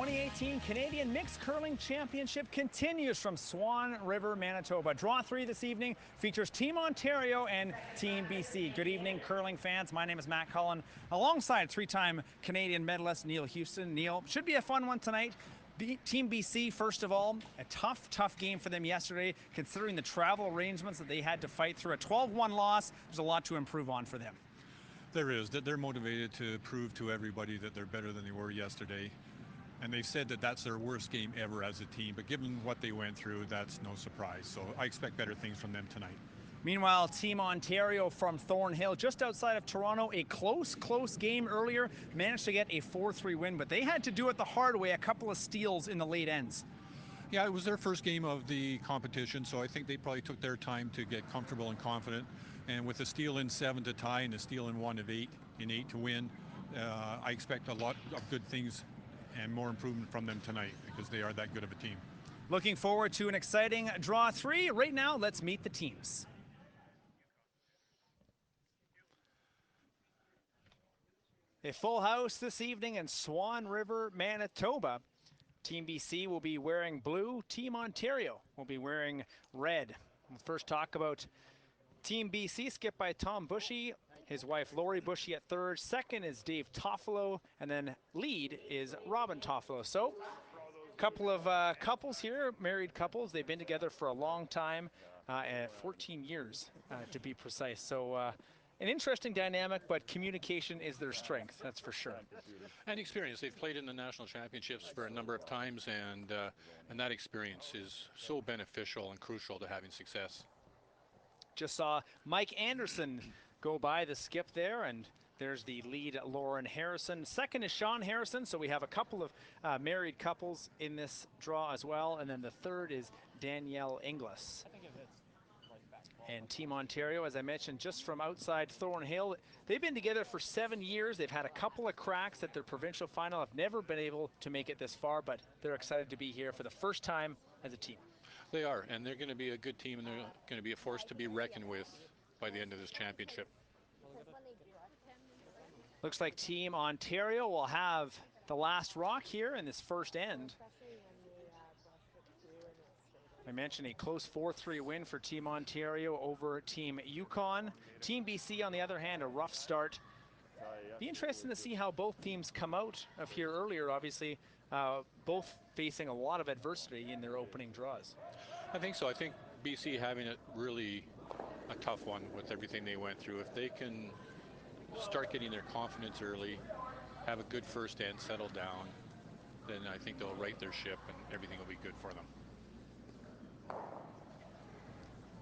2018 Canadian Mixed Curling Championship continues from Swan River, Manitoba. Draw 3 this evening features Team Ontario and Team BC. Good evening, curling fans. My name is Matt Cullen, alongside three-time Canadian medalist Neil Houston. Neil, should be a fun one tonight. Team BC, first of all, a tough game for them yesterday, considering the travel arrangements that they had to fight through. A 12-1 loss, there's a lot to improve on for them. There is. They're motivated to prove to everybody that they're better than they were yesterday. And they've said that that's their worst game ever as a team. But given what they went through, that's no surprise. So I expect better things from them tonight. Meanwhile, Team Ontario from Thornhill, just outside of Toronto, a close game earlier, managed to get a 4-3 win, but they had to do it the hard way, a couple of steals in the late ends. Yeah, it was their first game of the competition, so I think they probably took their time to get comfortable and confident. And with a steal in 7 to tie and a steal in 1 of 8 to win, I expect a lot of good things and more improvement from them tonight because they are that good of a team. Looking forward to an exciting Draw 3. Right now, let's meet the teams. A full house this evening in Swan River, Manitoba. Team BC will be wearing blue. Team Ontario will be wearing red. We'll first talk about Team BC, skipped by Tom Buchy, his wife Lori Buchy at third. Second is Dave Toffolo, and then lead is Robin Toffolo. So, a couple of couples here, married couples. They've been together for a long time, 14 years to be precise. So, an interesting dynamic, but communication is their strength, that's for sure. And experience. They've played in the national championships for a number of times, and that experience is so beneficial and crucial to having success. Just saw Mike Anderson go by the skip there, and there's the lead, Lauren Harrison. Second is Sean Harrison, so we have a couple of married couples in this draw as well, and then the third is Danielle Inglis. And Team Ontario, as I mentioned, just from outside Thornhill, they've been together for 7 years. They've had a couple of cracks at their provincial final, have never been able to make it this far, but they're excited to be here for the first time as a team. They are, and they're going to be a good team, and they're going to be a force to be reckoned with by the end of this championship. Looks like Team Ontario will have the last rock here in this first end. I mentioned a close 4-3 win for Team Ontario over Team Yukon. Team BC, on the other hand, a rough start. Be interesting to see how both teams come out of here earlier, obviously, both facing a lot of adversity in their opening draws. I think so. I think BC having it really a tough one with everything they went through. If they can start getting their confidence early, have a good first end, settle down, then I think they'll right their ship and everything will be good for them.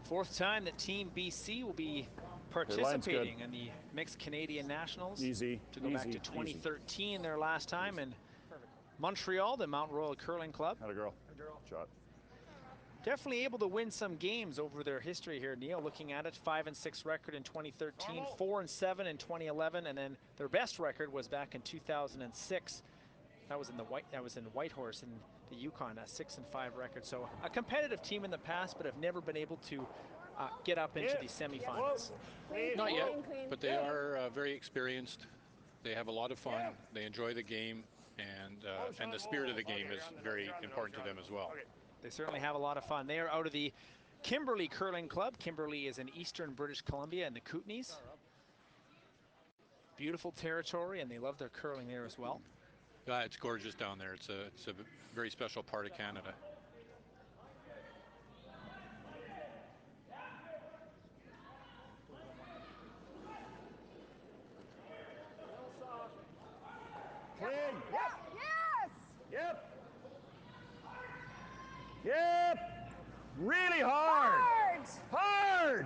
Fourth time that Team BC will be participating in the Mixed Canadian Nationals. Easy. To go back to 2013, their last time in Montreal, the Mount Royal Curling Club. Had a girl. Shot. Definitely able to win some games over their history here, Neil. Looking at it, 5-6 record in 2013, 4-7 in 2011, and then their best record was back in 2006. That was in Whitehorse in the Yukon, a 6-5 record. So a competitive team in the past, but have never been able to get up into the semifinals. Not yet, but they are very experienced. They have a lot of fun. They enjoy the game, and the spirit of the game is very important to them as well. They certainly have a lot of fun. They are out of the Kimberley Curling Club. Kimberley is in eastern British Columbia in the Kootenays. Beautiful territory, and they love their curling there as well. It's gorgeous down there. It's a very special part of Canada. Clean. Yep. Yes. Yep. Yep. Really hard. Hard.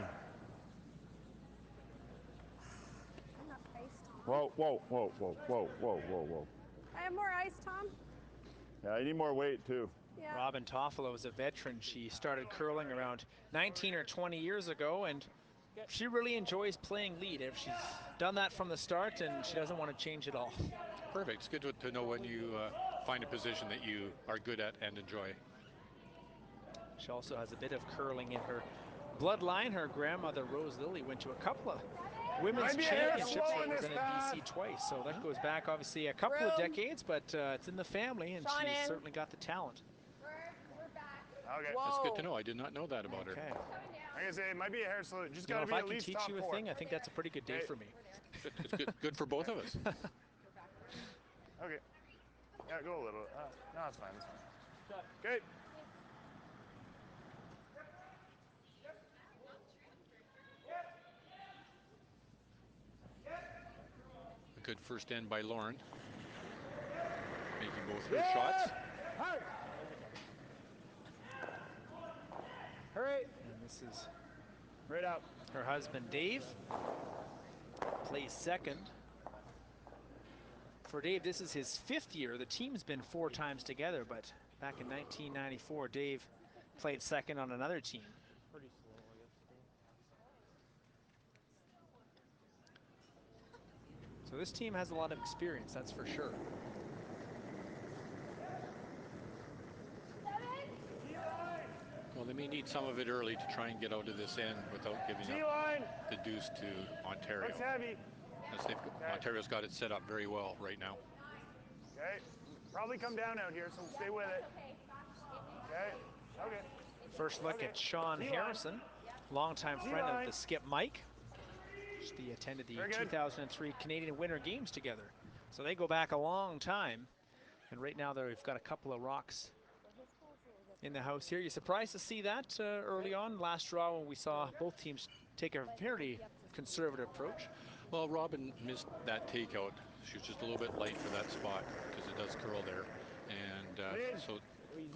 Whoa, whoa, whoa, whoa, whoa, whoa, whoa, whoa. I have more ice, Tom. Yeah, you need more weight too. Yeah. Robin Toffolo is a veteran. She started curling around 19 or 20 years ago, and she really enjoys playing lead. She's done that from the start, and she doesn't want to change it all. Perfect. It's good to know when you find a position that you are good at and enjoy. She also has a bit of curling in her bloodline. Her grandmother, Rose Lilly, went to a couple of women's Might be a hair championships slow and in this represented path. BC twice. So that goes back, obviously, a couple of decades, but it's in the family, and Sean she's in. certainly got the talent. We're back. Okay. Whoa. That's good to know. I did not know that about her. Okay. Like I say, it might be a hair slow. Just You know, got to if be I at can least teach top you a 4. thing, I think that's a pretty good day Okay. for me. It's good for both of us. Okay. Yeah, go a little. No, it's fine. It's fine. Okay. A good first end by Lauren. Making both her shots. Hard. Hurry. And this is Right up. her husband, Dave, plays second. For Dave, this is his 5th year. The team's been 4 times together, but back in 1994, Dave played second on another team. Pretty slow, I guess. So this team has a lot of experience, that's for sure. Well, they may need some of it early to try and get out of this end without giving up T-line. the deuce to Ontario. Looks heavy. As Ontario's got it set up very well right now. Okay. Probably come down out here, so stay with it. Okay. Okay. First look at Sean Harrison, longtime friend of the Skip Mike. They attended the 2003 Canadian Winter Games together. So they go back a long time. And right now they've got a couple of rocks in the house here. You surprised to see that early on? Last draw when we saw both teams take a very conservative approach. Well, Robin missed that takeout. She was just a little bit light for that spot because it does curl there. And so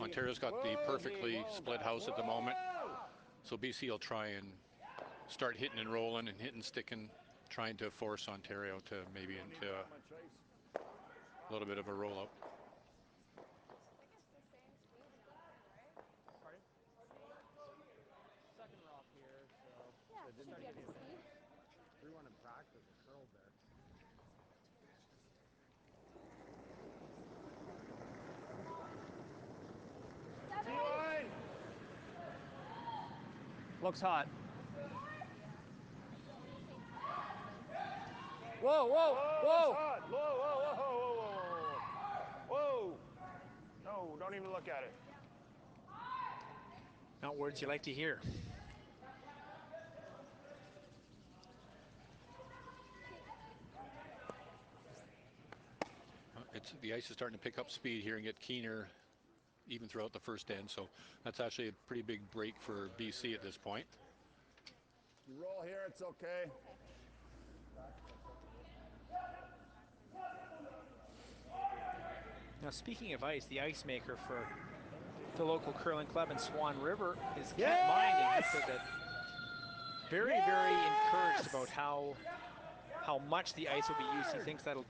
Ontario's got the perfectly split house at the moment. So BC will try and start hitting and rolling and hitting, sticking, trying to force Ontario to maybe into a little bit of a roll-up. Second rock here, so we want to practice a curl there. T-line. Looks hot. Whoa, whoa, whoa. Hot. Whoa, whoa, whoa, whoa, whoa, whoa. Whoa. No, don't even look at it. Not words you like to hear. The ice is starting to pick up speed here and get keener even throughout the first end. So that's actually a pretty big break for BC at this point. You roll here, it's okay. Now, speaking of ice, the ice maker for the local curling club in Swan River is Kent Mind, and he said that very encouraged about how much the ice will be used. He thinks that'll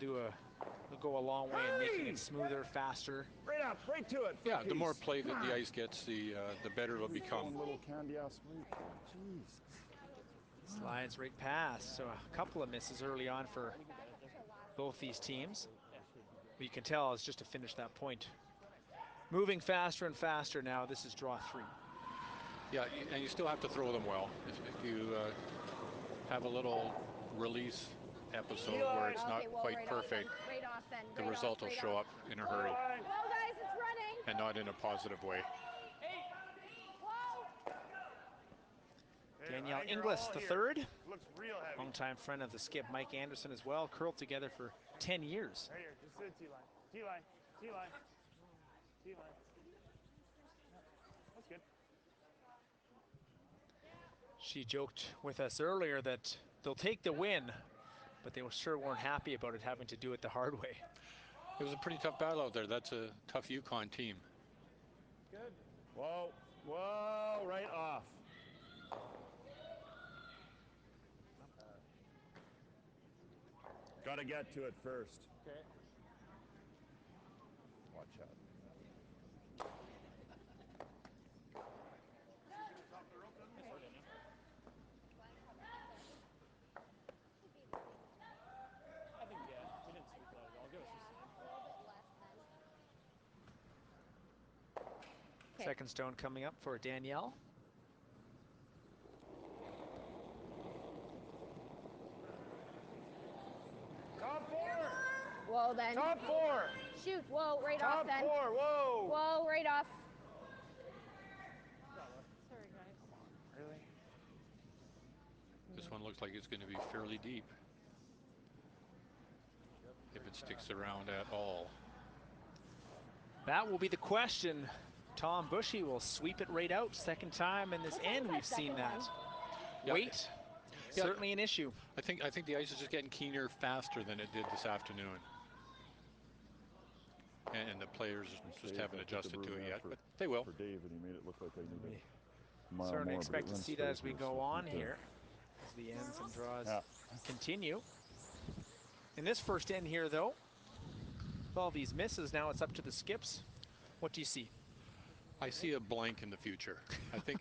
go a long way in making it smoother, faster. Right up, right to it. Yeah, the more play that the ice gets, the better it'll become. Little candy ass weight. Jeez. Slides right past. So a couple of misses early on for both these teams. But you can tell it's just to finish that point. Moving faster and faster now. This is draw 3. Yeah, and you still have to throw them well. If you have a little release episode where it's not quite perfect, the result will show up in a hurry Well, guys, it's running. and not in a positive way. Danielle Inglis, the third. Looks real heavy. Longtime friend of the Skip, Mike Anderson, as well. Curled together for 10 years. Right here, just sit T-line. T-line. T-line. T-line. That's good. She joked with us earlier that they'll take the win, but they sure weren't happy about it having to do it the hard way. It was a pretty tough battle out there. That's a tough Yukon team. Good. Whoa. Whoa, right off. Gotta get to it first. Okay. Watch out. I think, yeah, we didn't sweep that at all. Give us the same. Second stone coming up for Danielle. Whoa, then. Top 4. Shoot. Whoa, right Top off then. 4. Whoa. Whoa, right off. Sorry, guys. Really? This one looks like it's going to be fairly deep. If it sticks around at all. That will be the question. Tom Buchy will sweep it right out. Second time in this What's wrong end with we've that seen second that. one? Yeah. Weight, Yeah. certainly an issue. I think the ice is just getting keener faster than it did this afternoon. And the players just haven't adjusted to it yet, but they will. For Dave, and he made it look like I needed Certainly more, expect but it to went see that as straight we here, go so on keep that. here, as the ends and draws Yeah. continue. In this first end here, though, with all these misses, now it's up to the skips. What do you see? I see a blank in the future. I think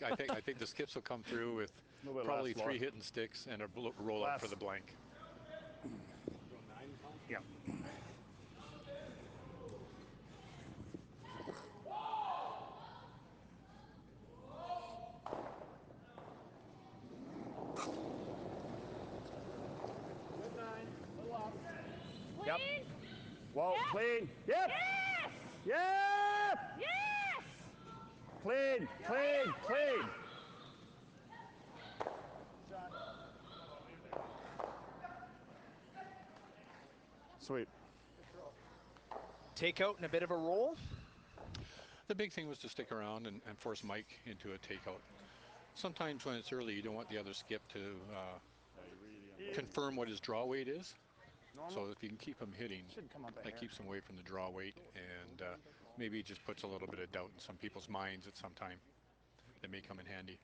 the skips will come through with No, but probably last 3 lot. hitting sticks and a roll up for the blank. Yeah. Clean. Whoa, Yep. clean. Yep. Yes! Yep. Yes! Clean, clean, clean. Sweet. Take out and a bit of a roll. The big thing was to stick around and force Mike into a takeout. Sometimes when it's early, you don't want the other skip to confirm what his draw weight is. So if you can keep him hitting, Should come up that ahead. keeps him away from the draw weight, and maybe it just puts a little bit of doubt in some people's minds at some time. That may come in handy.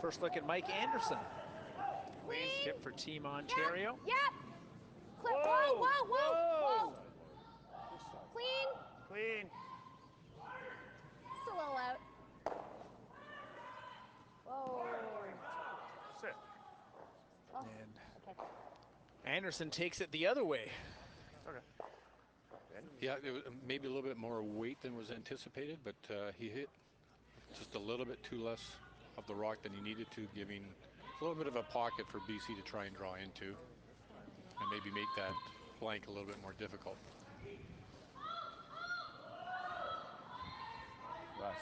First look at Mike Anderson. Clean. Skip for Team Ontario. Yep. Whoa, whoa, whoa, whoa. Clean. Clean. Just a little out. Whoa. Sit. Oh, And okay. Anderson takes it the other way. Okay. Yeah, it was maybe a little bit more weight than was anticipated, but he hit just a little bit too less of the rock than he needed to, giving a little bit of a pocket for BC to try and draw into, and maybe make that blank a little bit more difficult. Russ.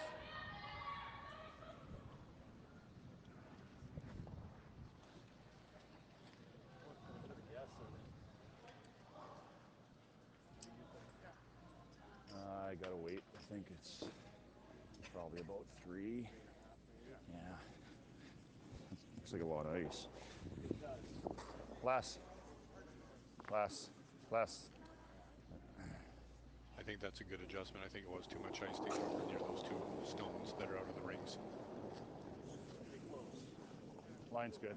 I gotta wait. I think it's probably about 3. Yeah. Looks like a lot of ice. Less. Less. Less. I think that's a good adjustment. I think it was too much ice to get over near those 2 stones that are out of the rings. Line's good.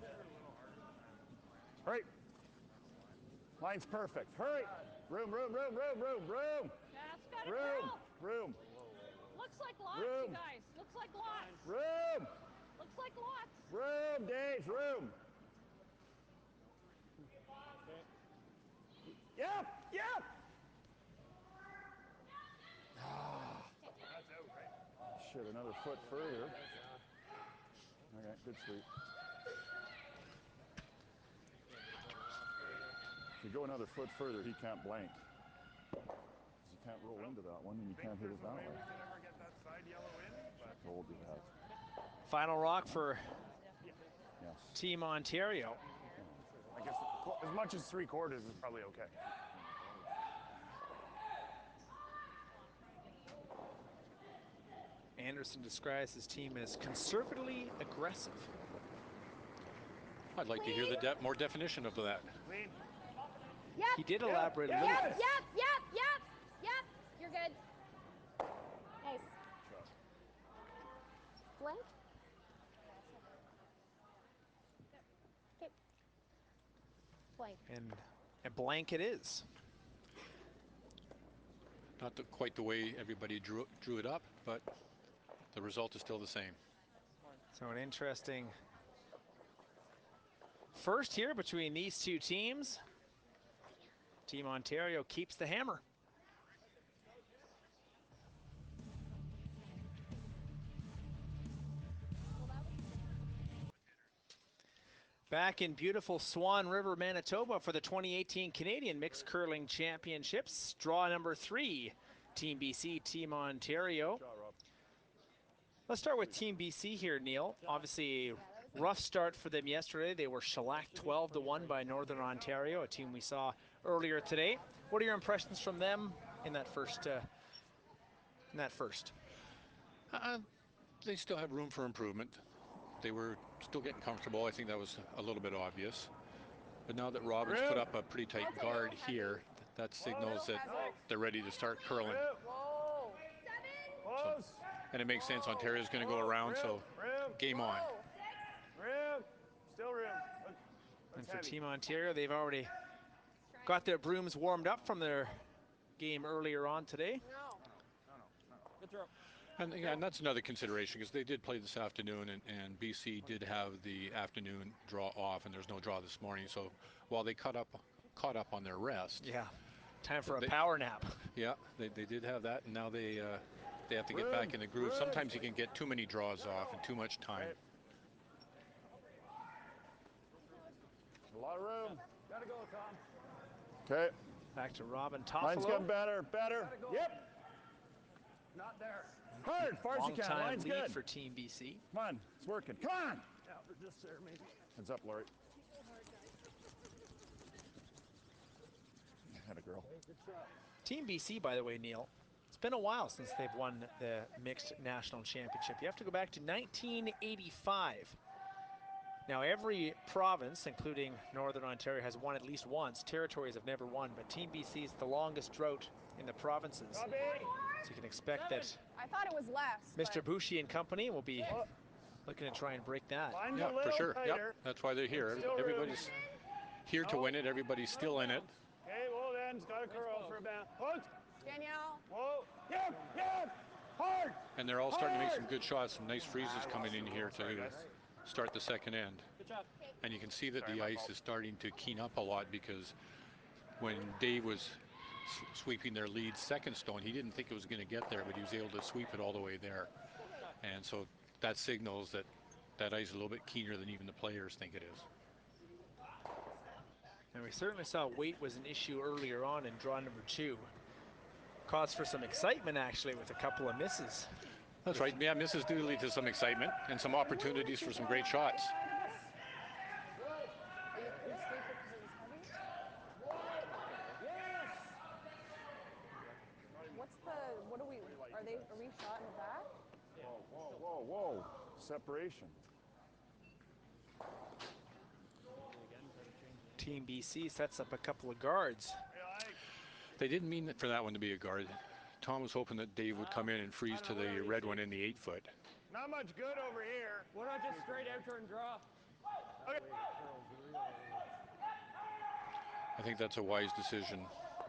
Hurry. Line's perfect. Hurry. Room, room, room, room, room, room. That's gotta Room. go. Room. Looks like lots, Room. you guys. Looks like lots. Room. Looks like lots. Room, Dave. Room. Yep. Yep. Shit, another foot further. Okay, good sweep. If you go another foot further, he can't blank. 'Cause he can't roll into that one, and you can't hit it that way. We can never get that side yellow in, but Told you that. Final rock for Yes. Team Ontario. I guess as much as 3/4 is probably okay. Anderson describes his team as conservatively aggressive. I'd like to hear the more definition of that. Clean. Yep. He did elaborate a little Yep, bit. yep, yep, yep, yep. You're good. Nice. Blank? Okay. Blank. And a blank it is. Not quite the way everybody drew it up, but the result is still the same. So an interesting first here between these two teams. Team Ontario keeps the hammer. Back in beautiful Swan River, Manitoba for the 2018 Canadian Mixed Curling Championships. Draw number 3, Team BC, Team Ontario. Let's start with Team BC here, Neil. Obviously, rough start for them yesterday. They were shellacked 12-1 by Northern Ontario, a team we saw earlier today. What are your impressions from them in that first? They still have room for improvement. They were still getting comfortable. I think that was a little bit obvious. But now that Robin's put up a pretty tight guard here, that signals that they're ready to start curling. So, and it makes sense. Ontario's going to go around, so game on. Room. Still room. And for Team Ontario, they've already got their brooms warmed up from their game earlier on today. Good throw. And, yeah, and that's another consideration because they did play this afternoon, and BC did have the afternoon draw off, and there's no draw this morning. So while they caught up on their rest, yeah, time for a power nap. Yeah, they did have that, and now they have to get back in the groove. Sometimes you can get too many draws off and too much time. A lot of room. Gotta go, Tom. Okay. Back to Robin Toffolo. Line's getting better. Yep. Not there. Hard, far as you can. Long-time Line's lead good. for Team BC. Come on, it's working. Come on. Yeah, for just there, maybe. Heads up, Lori. Had a girl. Team BC, by the way, Neil, it's been a while since they've won the mixed national championship. You have to go back to 1985. Now, every province, including Northern Ontario, has won at least once. Territories have never won, but Team BC is the longest drought in the provinces. So you can expect that I thought it was less. Mr. Buchy and company will be looking to try and break that. Yeah, for sure. Yep, that's why they're here. Everybody's here to win it. Everybody's still in it. Okay, well then, it's got to curl for a bit. Hook. Danielle. Whoa. Yep. Hard. And they're all starting to make some good shots. Some nice freezes coming in here to start the second end. Good job. And you can see that the ice is starting to keen up a lot because when Dave was sweeping their lead second stone, he didn't think it was going to get there, but he was able to sweep it all the way there. And so that signals that that ice is a little bit keener than even the players think it is. And we certainly saw weight was an issue earlier on in draw number 2. Cause for some excitement, actually, with a couple of misses. That's right. Yeah, misses do lead to some excitement and some opportunities for some great shots. Are we shot in the back? Whoa. Separation. Team BC sets up a couple of guards. They didn't mean for that one to be a guard. Tom was hoping that Dave would come in and freeze to the red one in the 8-foot. Not much good over here. Why not just straight out turn draw? Okay. I think that's a wise decision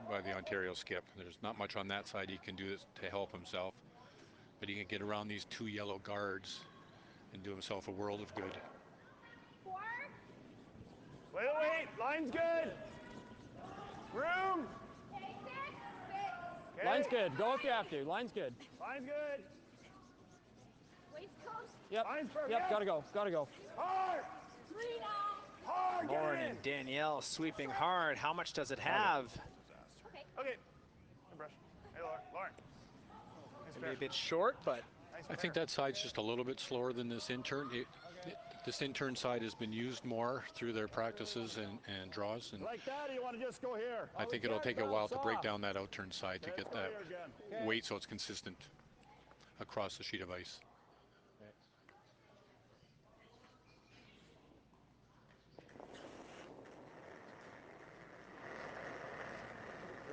by the Ontario skip. There's not much on that side he can do to help himself, but he can get around these 2 yellow guards and do himself a world of good. Wait. Line's good. Room. Okay. Line's good. Go if you have to. Line's good. Line's good. Waist close. Yep. Line's perfect. Yep. Gotta go. Hard. 3 now. Hard. Get Lauren it in. and Danielle sweeping hard. How much does it have? Okay. Okay. Good brush. Hey, Lauren. Maybe a bit short, but I think that side's just a little bit slower than this intern. This intern side has been used more through their practices and draws, and Like that, or you want to just go here? I think it'll take a while to break down that outturn side to get that weight so it's consistent across the sheet of ice.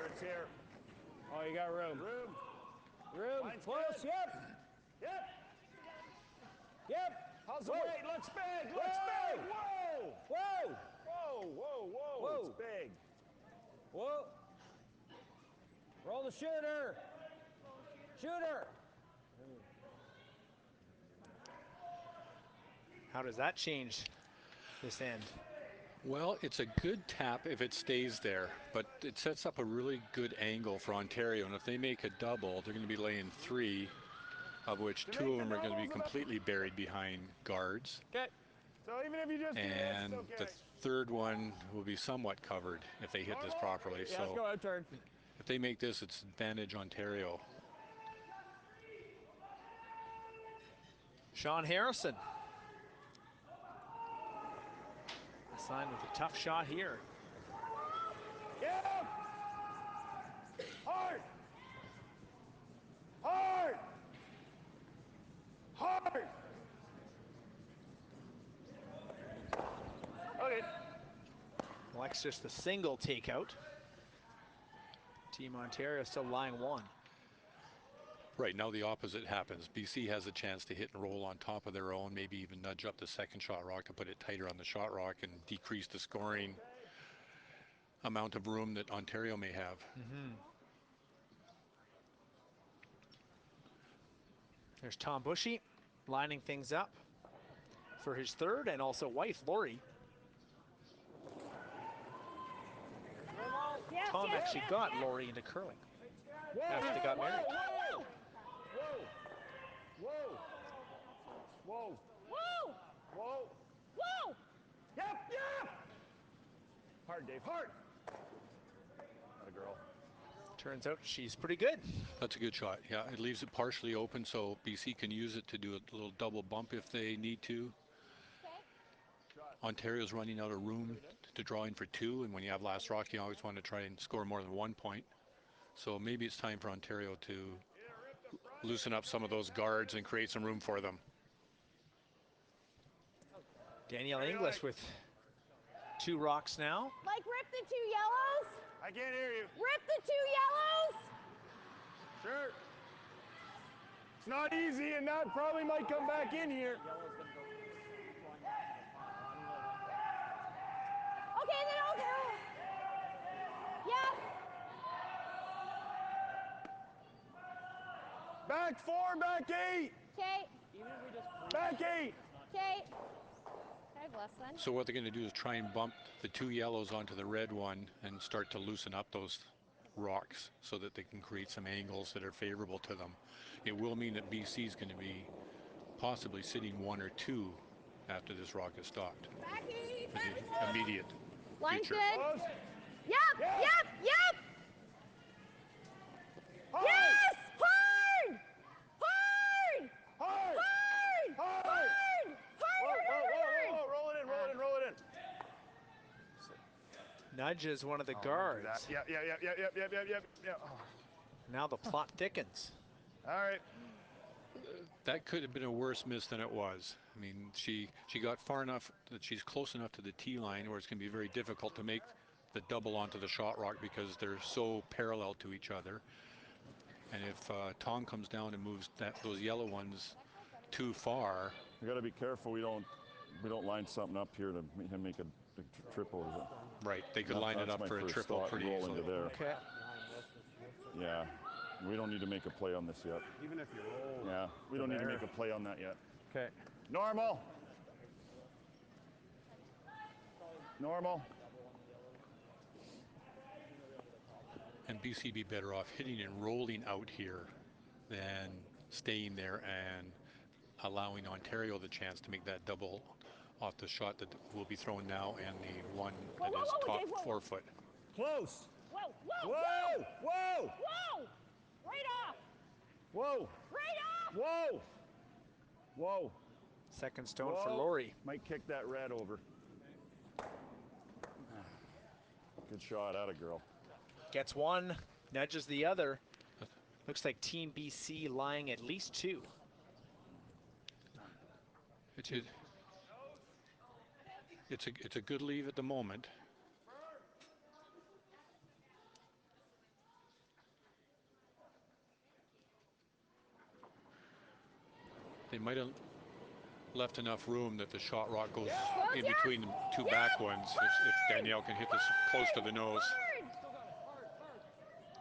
It's here. Oh, you got room. Room. Line's Close. good. Yep. How's the weight? Looks big. Whoa. It's big. Whoa. Roll the shooter. how does that change this end? Well, it's a good tap if it stays there, but it sets up a really good angle for Ontario, and if they make a double, they're going to be laying 3, of which 2 of them are going to be completely buried behind guards. Okay. So even if you just do this, And it's the okay. third one will be somewhat covered if they hit this properly. Yeah, let's So go out turn. if they make this, it's advantage Ontario. Sean Harrison. Assigned with a tough shot here. Yeah! Hard! Hard! Hard! Okay. Alex just the single takeout. Team Ontario still lying one. Right now the opposite happens. BC has a chance to hit and roll on top of their own, maybe even nudge up the second shot rock to put it tighter on the shot rock and decrease the scoring amount of room that Ontario may have. There's Tom Buchy lining things up for his third, and also wife Lori. Yes, Tom yes, actually yes, got yes. Lori into curling after they got married. Whoa! Whoa! Whoa! Whoa! Whoa! Whoa! Yep! Yep! Hard, Dave. Hard! Not a girl. Turns out she's pretty good. That's a good shot. Yeah, it leaves it partially open so BC can use it to do a little double bump if they need to. Ontario's running out of room to draw in for two, and when you have last rock, you always want to try and score more than 1 point. So maybe it's time for Ontario to loosen up some of those guards and create some room for them. Danielle English with 2 rocks now. Like rip the 2 yellows? I can't hear you. Rip the 2 yellows? Sure. It's not easy, and that probably might come back in here. Okay, then I'll go. Yes. Back 4, back 8. Okay. Back 8. Okay. Okay, bless then. So what they're going to do is try and bump the 2 yellows onto the red one and start to loosen up those rocks so that they can create some angles that are favorable to them. It will mean that BC is going to be possibly sitting 1 or 2 after this rock is stopped. Backy, For the immediate line's future. good. Close. Yep, Yeah. yep, yep. Hard. Yes! Hard! Hard! Hard. Hard! Hard. Hard! Whoa, Hard! whoa, whoa, Hard! whoa, roll it in, roll it in, roll it in. Nudges one of the Oh, don't do guards. that. Yeah. Oh. Now the plot thickens. All right. That could have been a worse miss than it was. I mean, she got far enough that she's close enough to the tee line where it's going to be very difficult to make the double onto the shot rock because they're so parallel to each other. And if Tom comes down and moves those yellow ones too far, We got to be careful we don't line something up here to make a big trip over it. right, they could line it That's up my for a first triple thought, pretty roll easily. into there. Okay. Yeah, we don't need to make a play on this yet. Even if you roll. Yeah, we don't need to make a play on that yet. Okay. Normal. Normal. And BC be better off hitting and rolling out here than staying there and allowing Ontario the chance to make that double off the shot that will be thrown now and the one that is top Dave, whoa. 4 foot. Close. Whoa, whoa, Whoa! Whoa! whoa! Right off! Whoa! Right off! Whoa! Whoa! Second stone Whoa. for Lori. Might kick that red over. Good shot, atta girl. Gets one, nudges the other. Looks like Team BC lying at least 2. It's a good leave at the moment. They might have left enough room that the shot rock goes in between the 2 back ones if Danielle can hit this close to the nose.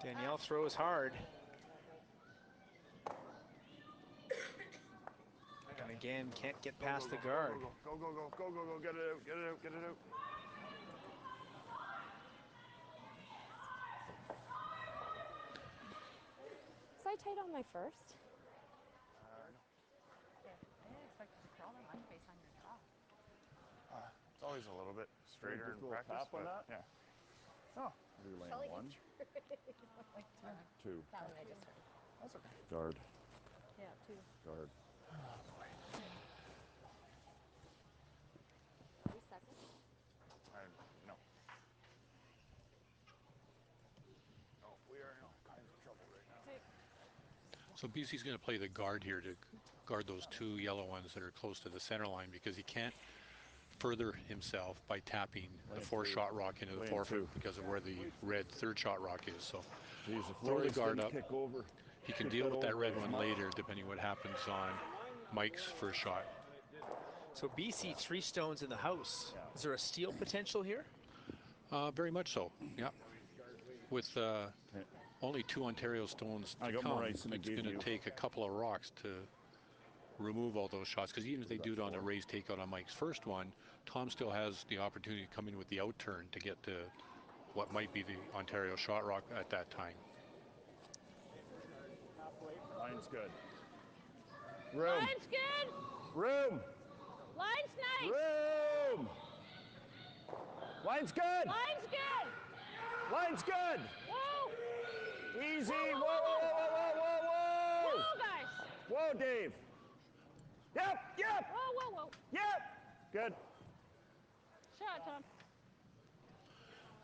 Danielle throws hard. And again, can't get past the guard. Go. Get it out. Was I tight on my first? I didn't expect you to crawl that much based on your draw. always a little bit straighter Just in a little practice. tap on But, that? yeah. Oh, You're laying Shelly, one, like two, that one I just heard. that's okay. guard, Yeah, 2. guard. 3 seconds. No. Oh, we are in all kinds of trouble right now. Okay. So BC's going to play the guard here to guard those 2 yellow ones that are close to the center line because he can't further himself by tapping the 4-shot rock into the Lane 4-foot 2. because of where the red 3rd-shot rock is. So Geez, if throw the Lori's guard didn't up. kick over. He can kick deal with that over red as one much. later, depending what happens on Mike's first shot. So BC 3 stones in the house. Is there a steal potential here? Very much so, yeah. With only 2 Ontario stones I to got come, more ice than I it's gave going you. to take a couple of rocks to remove all those shots. Because even if they do it on a raised takeout on Mike's first one, Tom still has the opportunity to come in with the out turn to get to what might be the Ontario shot rock at that time. Line's good. Room. Line's good. Room. Line's nice. Room. Line's good. Line's good. Line's good. Whoa. Easy. Whoa, Whoa, whoa, whoa, whoa, whoa, whoa, Whoa, whoa. guys. Whoa, Dave. Yep, yep, Whoa, whoa, whoa. yep. Good. Shot, Tom.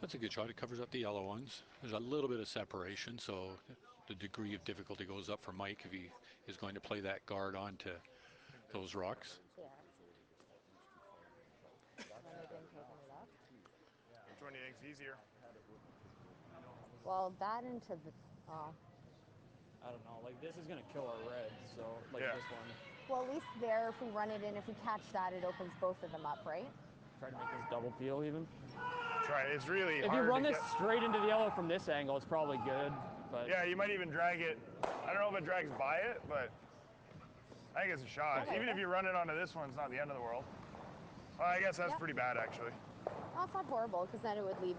That's a good shot. It covers up the yellow ones. There's a little bit of separation, so the degree of difficulty goes up for Mike if he is going to play that guard onto those rocks. Yeah. When they've been taking it up. Which one do you think's easier? Well, that into the. I don't know. Like this is gonna kill our red, so like Yeah. this one. Well, at least there, if we run it in, if we catch that, it opens both of them up, right? Try to make this double peel even. Try. It's really If hard you run to this get. straight into the yellow from this angle, it's probably good. But Yeah, you might even drag it. I don't know if it drags by it, but I think it's a shot. Okay. Even if you run it onto this one, it's not the end of the world. Well, I guess that's Yep. pretty bad, actually. Well, it's not horrible, because then it would leave.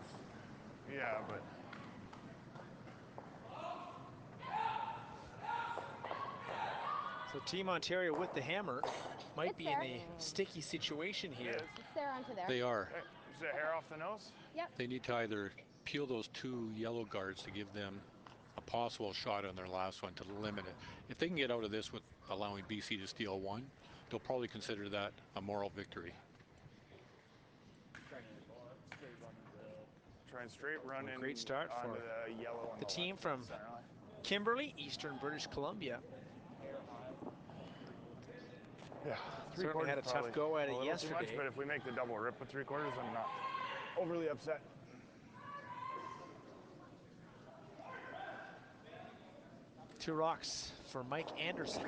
Yeah, but So Team Ontario with the hammer might It's be there. in a sticky situation here. It's there onto there. They are. hey, is the hair off the nose? Yep. They need to either peel those 2 yellow guards to give them a possible shot on their last one to limit it. If they can get out of this with allowing BC to steal 1, they'll probably consider that a moral victory. Try and straight run in Great start onto for the yellow on the team left from center line. Kimberley, Eastern British Columbia. Yeah, Certainly had a tough go at it Too yesterday. much, but if we make the double rip with 3/4, I'm not overly upset. Two rocks for Mike Anderson.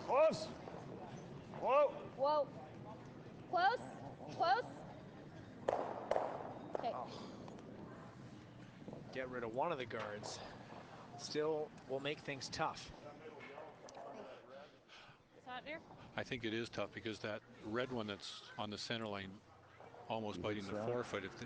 Close. Whoa. Whoa. Close. Close. Okay. Get rid of one of the guards. Still will make things tough. Shot there. I think it is tough because that red one that's on the center line almost biting the 4-foot. If the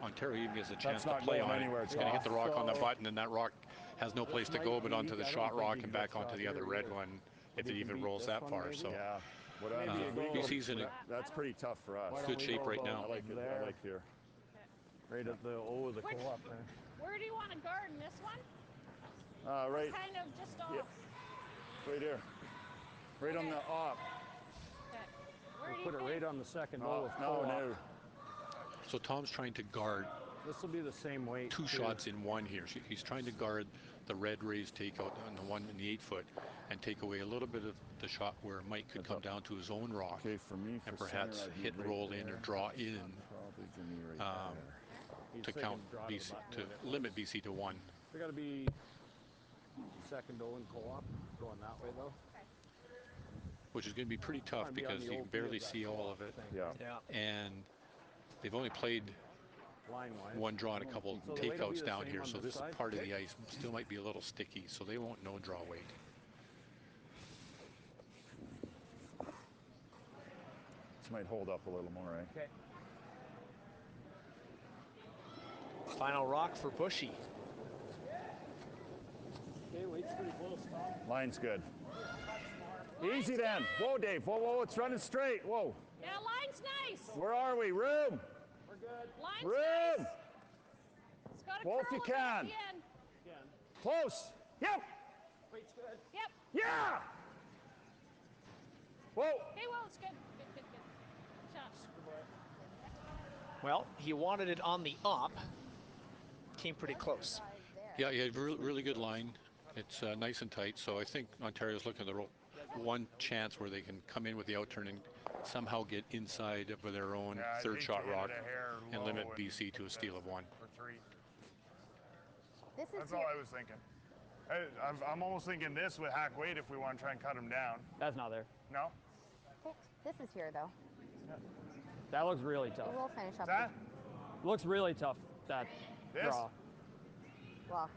Ontario even gets a chance to not play going on anywhere, it, it's going to hit the rock on the So- button, and that rock has no place to might go but be- onto the I don't shot think rock you and can back get onto shot the other here red either. one if You it can even beat rolls this that one, far. maybe? So Yeah. What Maybe happens? you go- BC's in a That's pretty tough for us. Why don't good we shape go right about now. I like it. I there? like here. Right at the O, the Which- co-op there. Where do you want to guard? This one? Right, Kind of just off. Yep. right here. Right on Okay. the op. Okay. Where do you Put it think? right on the second O No, with no, co-op. no. So Tom's trying to guard This will be the same weight. 2 too. shots in one here. He's trying to guard the red raised takeout on the one in the 8-foot and take away a little bit of the shot where Mike could come down to his own rock Okay, for me, for and perhaps center, I'd be hit, right roll in, or there. draw in Probably Jimmy right there. He's to thinking count draw to the BC, button to with it. limit BC to 1. They got to be second O and co-op going that way though. Which is going to be pretty tough Trying to be on because the you OP can barely of that see all co-op of it. thing, Yeah. Yeah. And they've only played line-wise. one draw and a couple So the weight will be takeouts the down same here, on so this this side? part of the ice still might be a little sticky, so they won't know draw weight. This might hold up a little more, eh? Okay. Final rock for Buchy. Okay, weight's pretty close, Tom. Line's good. Easy then. Whoa, Dave. Whoa, whoa, it's running straight. Whoa. Yeah, line's nice. Where are we? Room. We're good. Line's Room. nice. It's got to Well, if curl you a bit at can. the end. Again. Close. Yep. Weight's good. Yep. Yeah. Whoa. Okay, well, it's good. Good, good, good. Shot. Good boy. Well, he wanted it on the up. Came pretty close. Yeah, really good line. It's nice and tight, so I think Ontario's looking at the one chance where they can come in with the outturn and somehow get inside of their own Yeah, I'd third hate shot to hit it rock a hair and limit low BC to a steal of 1. Or 3. This is That's all I was thinking. I'm almost thinking this with hack weight if we want to try and cut him down. That's not there. No? This is here though. That looks really tough. It will finish up. That? Looks really tough, that This? draw. Well,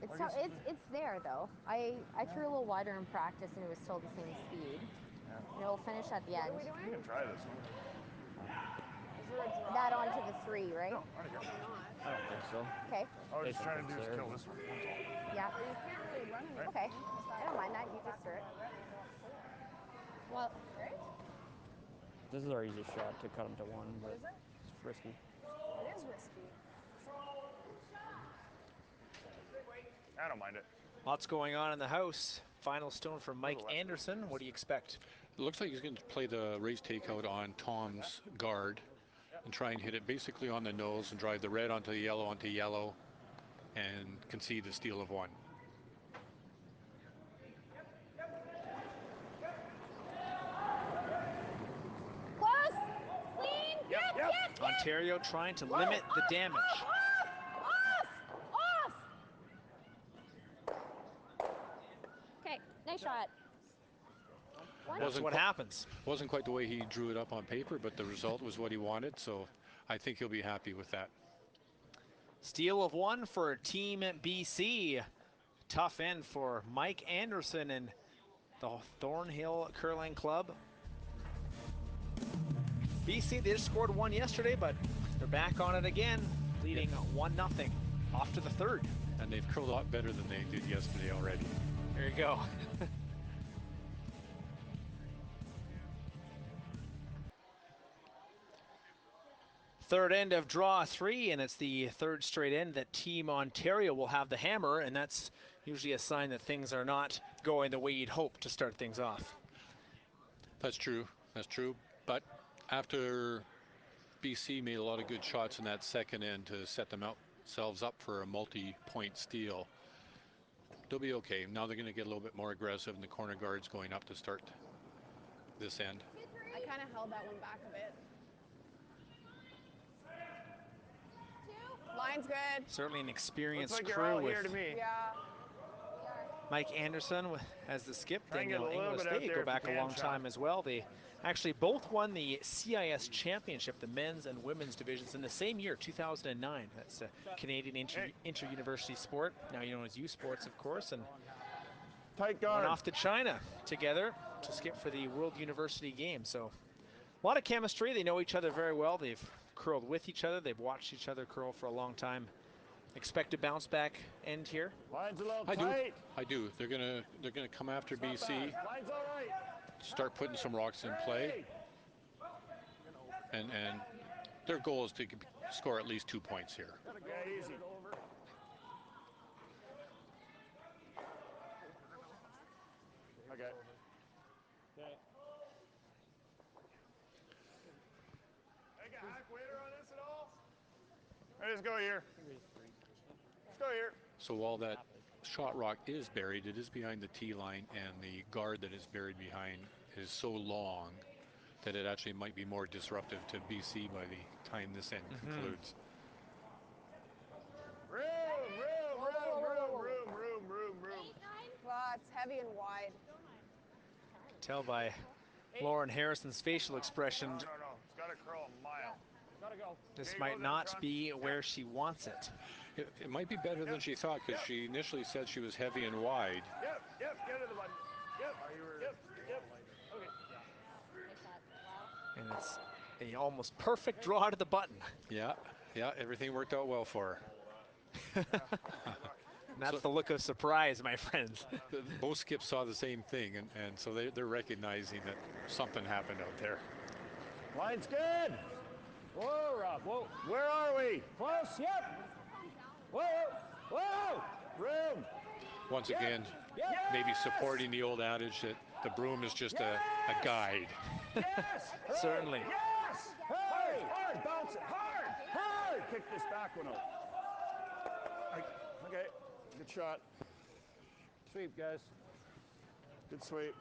it's there though. I threw a little wider in practice and it was still the same speed. And it'll finish at the end. We can try this one. That onto the 3, right? No, out of here. I don't think so. Okay. All I was just It's trying to do is there. kill this one. That's all. Yeah. You can't really run it. Okay. I don't mind that. You just threw it. Well, This is our easiest shot to cut him to 1, but it's risky. It is risky. I don't mind it. Lots going on in the house. Final stone from Mike Anderson. What do you expect? It looks like he's going to play the race takeout on Tom's guard and try and hit it basically on the nose and drive the red onto yellow and concede the steal of 1. Close. Clean. Yep. Ontario trying to limit the damage. Off. okay. Nice shot. That's what happens. Wasn't quite the way he drew it up on paper, but the result was what he wanted, so I think he'll be happy with that. Steal of 1 for Team BC. Tough end for Mike Anderson and the Thornhill Curling Club. BC, they just scored 1 yesterday, but they're back on it again, leading 1-0. Off to the 3rd. And they've curled a lot better than they did yesterday already. There you go. Third end of draw 3, and it's the 3rd straight end that Team Ontario will have the hammer, and that's usually a sign that things are not going the way you'd hope to start things off. That's true. But after BC made a lot of good shots in that second end to set themselves up for a multi-point steal, they'll be okay. Now they're going to get a little bit more aggressive, and the corner guard's going up to start this end. I kind of held that one back a bit. Line's good. Certainly an experienced Looks like crew you're all with here to me. Yeah. Mike Anderson as the skip. Try and get Daniel a little Inglis, bit out they there go if you back a can, long Sean. time as well. They actually both won the CIS championship, the men's and women's divisions, in the same year, 2009. That's a Canadian inter-university sport, now known as U Sports, of course, and Tight went guard. off to China together to skip for the World University Games. So a lot of chemistry. They know each other very well. They've curled with each other. They've watched each other curl for a long time. Expect a bounce back end here. Line's a little I tight. do. They're gonna come after BC, Line's all right. start putting some rocks in play, and their goal is to score at least 2 points here. Yeah, easy. Okay. Take a hack waiter on this at all? I just go here. Let's go here. So while that shot rock is buried, it is behind the tee line, and the guard that is buried behind is so long that it actually might be more disruptive to BC by the time this end concludes. Room. Wow, it's heavy and wide. Tell by Lauren Harrison's facial expression, No. It's got to curl a mile. Gotta go. this might not be where she wants it. It might be better than she thought, because she initially said she was heavy and wide. Yep. Get to the button. Yep. Yep. Okay. And it's a almost perfect draw to the button. Yeah, everything worked out well for her. And that's the look of surprise, my friends. Both skips saw the same thing, and so they're recognizing that something happened out there. Line's good. Whoa, Rob. Whoa. Where are we? Close. Yep. Whoa. Whoa. Room. Once again, maybe supporting the old adage that the broom is just a guide. Yes. Certainly. Yes. Hard. Hard. Bounce it. Hard. Hard. Kick this back one out. Okay. Good shot. Sweep, guys. Good sweep.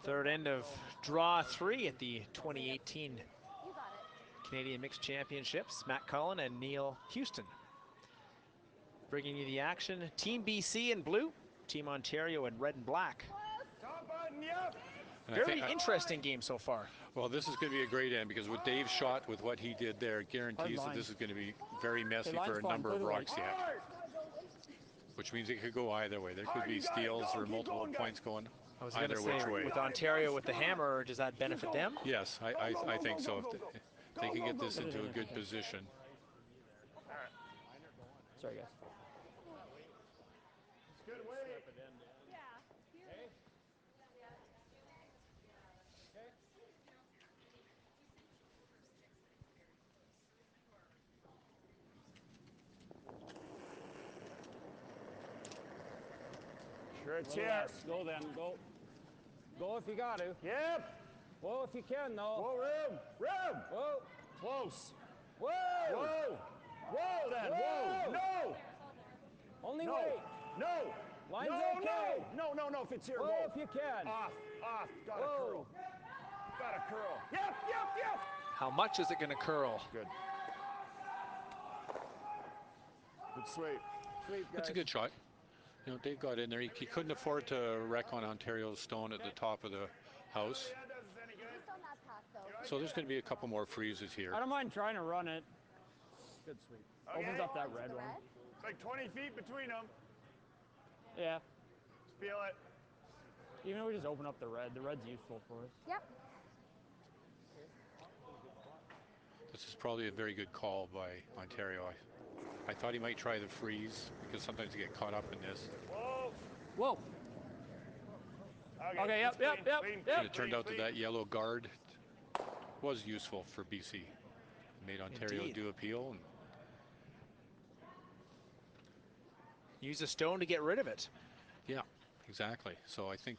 Third end of draw 3 at the 2018 You got it. Canadian Mixed Championships. Matt Cullen and Neil Houston bringing you the action. Team BC in blue, Team Ontario in red and black. Top button. Yep. And I Very think- interesting game so far. Well, this is going to be a great end because with Dave's shot, with what he did there, it guarantees that line. this is going to be very messy line's for a fine. number Play of the rocks line. yet. Which means it could go either way. There could be steals or multiple points going I was going to either say, which way. with Ontario with the hammer, does that benefit them? Yes, I think so. If they can get this into a good position. Sorry, guys. Good way. Sure it's here. Go then. Go. Go if you got to. Yep. Whoa, if you can, though. Whoa, room. Room. Whoa. Close. Whoa. Whoa. Whoa, then. Whoa. No. Only No. wait. No. Line's no, okay. no, if it's here, Whoa, whoa. if you can. Off. Got Whoa. a curl. Got a curl. Yep. How much is it going to curl? Good. Good sweep. Sweep, guys. That's a good shot. You know, Dave got in there. He couldn't afford to wreck on Ontario's stone at the top of the house. Just on that pass, though. So there's going to be a couple more freezes here. I don't mind trying to run it. Good sweep. Opens up that Into red the one. red. It's like 20 feet between them. Yeah. Feel it. Even if we just open up the red's useful for us. Yep. This is probably a very good call by Ontario. I thought he might try the freeze because sometimes you get caught up in this. Whoa. Whoa. Okay, yep. And it turned out that yellow guard was useful for BC. It made Ontario Indeed. do appeal. And Use a stone to get rid of it. yeah, exactly. So I think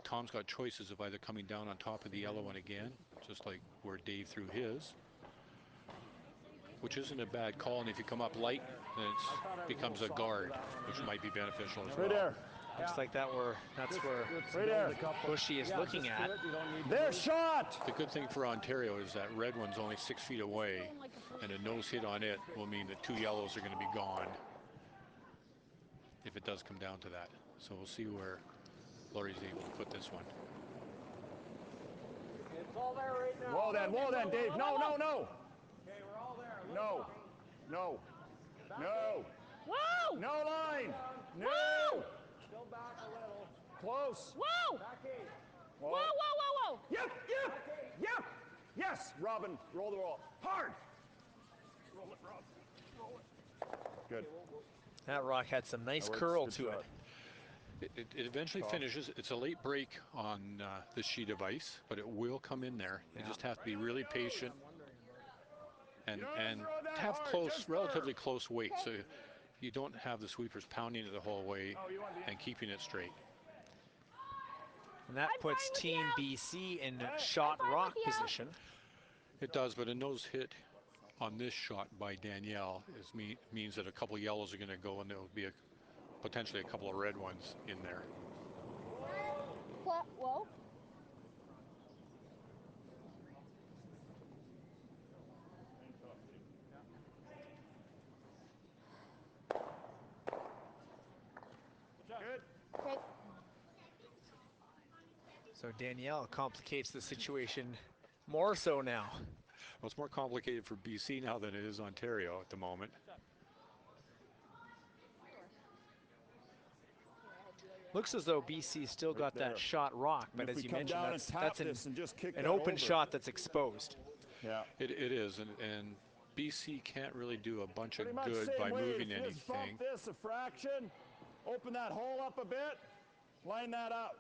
Tom's got choices of either coming down on top of the yellow one again, just like where Dave threw his, which isn't a bad call. And if you come up light, then it becomes a guard, which might be beneficial as well. Right there. Looks like that's where Right there. Bushy is looking at. Their shot. The good thing for Ontario is that red one's only 6 feet away, and a nose hit on it will mean that 2 yellows are going to be gone if it does come down to that. So we'll see where Laurie's able to put this one. It's all there right now. Whoa then, Dave. No. Okay, we're all there. No. Whoa! No line. No. Whoa! Still back a little. Close. Whoa! Back 8. Whoa! Yep. Yes, Robin. Roll the roll. Hard. Roll it, Rob. Roll it. Good. That rock had some nice That works. curl Good to shot. it. It eventually finishes. It's a late break on this sheet of ice, but it will come in there. You just have to be really patient and have relatively close weight, so you don't have the sweepers pounding it the whole way and keeping it straight. And that puts Team BC in shot rock position. It does, but a nose hit on this shot by Danielle means that a couple of yellows are going to go, and there will be potentially a couple of red ones in there. Whoa! Good. Okay. So Danielle complicates the situation more so now. Well, it's more complicated for BC now than it is Ontario at the moment. Looks as though BC still got there. that shot rock, but And if as we you come mentioned, down and that's tap this and just kick an that open over. shot that's exposed. Yeah. It is, and BC can't really do a bunch Pretty of much good same by weight. moving If you just anything. bump this a fraction, open that hole up a bit, line that up.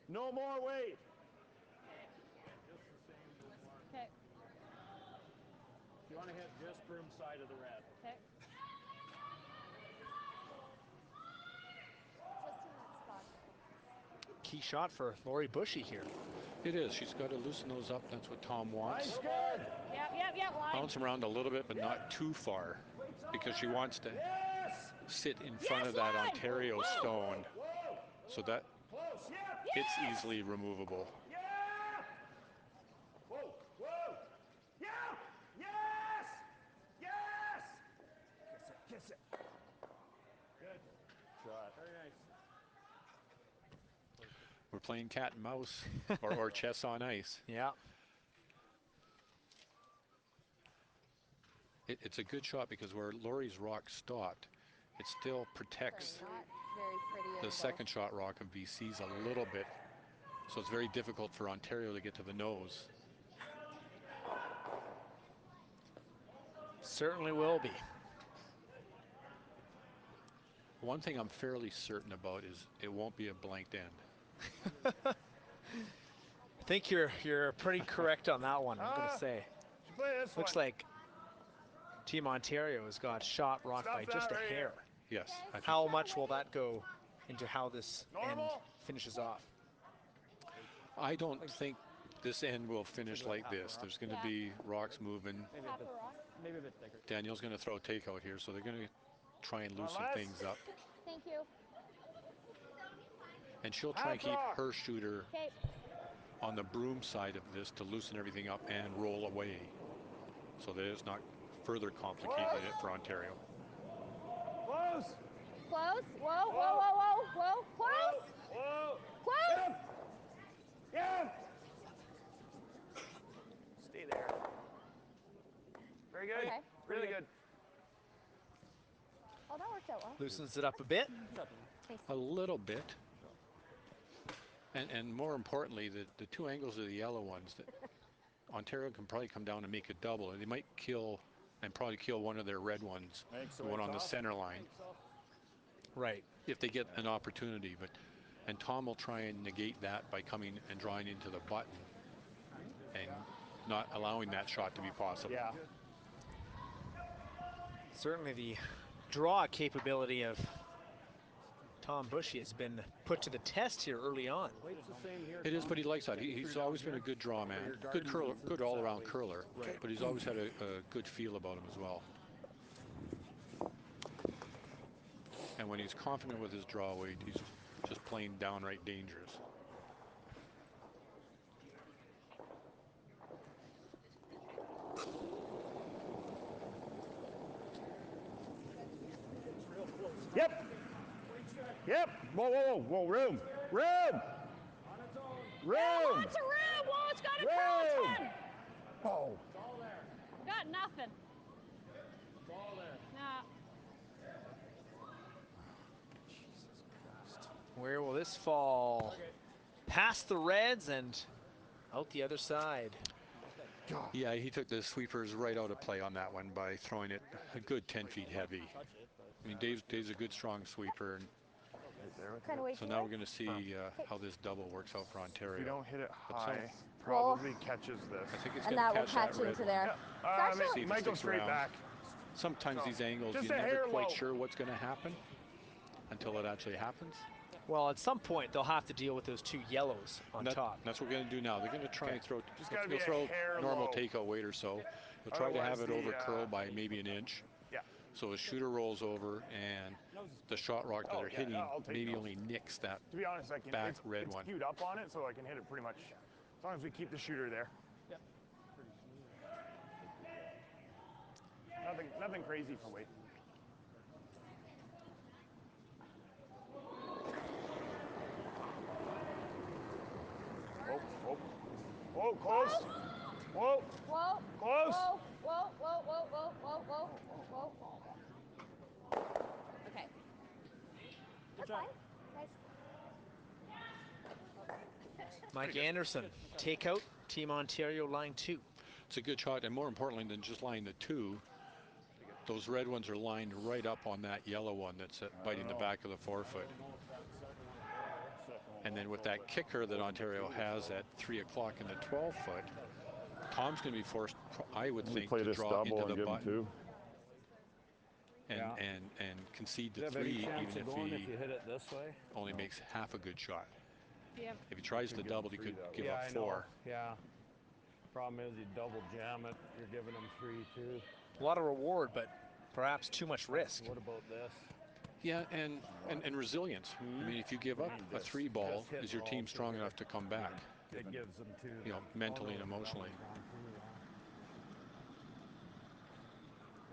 No more weight. Okay. You want to hit just broom side of the red. Okay. Key shot for Lori Buchy here. It is. She's got to loosen those up. That's what Tom wants. Nice, good. Yep, line. Bounce them around a little bit, but not too far, because she wants to Yes. sit in front of that line. Ontario stone Whoa. so that Close. Yep. it's easily removable. Yeah. Whoa. Whoa. Yeah. Yes. Yes. Kiss it. Kiss it. Good. Shot. Very nice. We're playing cat and mouse or chess on ice. Yeah. It's a good shot because where Laurie's rock stopped, it still protects Sorry, not very pretty the angle. second shot rock of BC's a little bit. So it's very difficult for Ontario to get to the nose. Certainly will be. One thing I'm fairly certain about is it won't be a blanked end. I think you're pretty correct on that one, I'm going to say. Play this Looks one. like Team Ontario has got shot rocked Stop by just a that right hair. here. Yes. I think How much will that go into how this end Normal. finishes off? I don't think this end will finish like this. There's going to be rocks moving. Half a rock. Maybe a bit thicker. Danielle's going to throw a takeout here, so they're going to try and loosen less. things up. Thank you. And she'll try and Half keep rock. her shooter Okay. on the broom side of this to loosen everything up and roll away, so that it's not further complicating it for Ontario. Close. Close. Whoa. Close. Whoa. Close. Yeah. Stay there. Very good. Okay. Really good. Oh, that worked out well. Loosens it up a bit. A little bit. And more importantly, the two angles of the yellow ones, that Ontario can probably come down and make a double, and they might kill and probably kill one of their red ones, the one on the center line, Right. if they get an opportunity. And Tom will try and negate that by coming and drawing into the button and not allowing that shot to be possible. Yeah. Certainly the draw capability of Tom Buchy has been put to the test here early on. Weight's the same here. It is, but he likes that. He's always been a good draw man, good curler, good all-around curler, but he's always had a good feel about him as well. And when he's confident with his draw weight, he's just plain downright dangerous. Yep. Yep. Whoa. Room. Room. Room. Lots of room. Whoa, it's got a Room. curl 10. Oh. Got nothing. Nah. Where will this fall? Past the Reds and out the other side. Yeah, he took the sweepers right out of play on that one by throwing it a good 10 feet heavy. I mean, Dave's a good, strong sweeper, and Kind of way so now we're going to see how this double works out for Ontario. If you don't hit it But high, some- probably catches this. I think it's And going that to will catch catch that into red there. one. It's See actually, if it Might go sticks straight around. back. Sometimes these angles, Just you're a never hair quite low. sure what's going to happen until it actually happens. Well, at some point they'll have to deal with those two yellows on top. That's what we're going to do now. They're going to try and throw. Just gotta He'll be a throw hair normal low. takeout weight or so. He'll try to have Otherwise it over the, curl by maybe an inch. Yeah. So his shooter rolls over, and the shot rock that Oh, they're yeah, hitting I'll take maybe those. only nicks that. To be honest, I can. Back it's red one. queued up on it, so I can hit it pretty much. As long as we keep the shooter there. Nothing crazy for weight. Whoa, close. Whoa, Whoa. close. Whoa. Okay. That's fine. Nice. Mike Anderson, takeout, Team Ontario line 2. It's a good shot, and more importantly than just lying the two, those red ones are lined right up on that yellow one that's biting the back of the forefoot. And then with that kicker that Ontario has at 3 o'clock in the 12-foot, Tom's going to be forced, I would think, play to this draw double into and the give him button two. and concede Do to you have any 3, chance even of if going if he you hit it this way? only makes half a good shot. Yeah. If he tries to double, he could give up I 4. know. Yeah. Problem is you double jam it, you're giving them 3 too. A lot of reward, but perhaps too much risk. What about this? Yeah, and resilience. I mean, if you give up a 3 ball, Just hit is your roll team to strong get enough to come back? It gives them 2. You know, mentally and emotionally.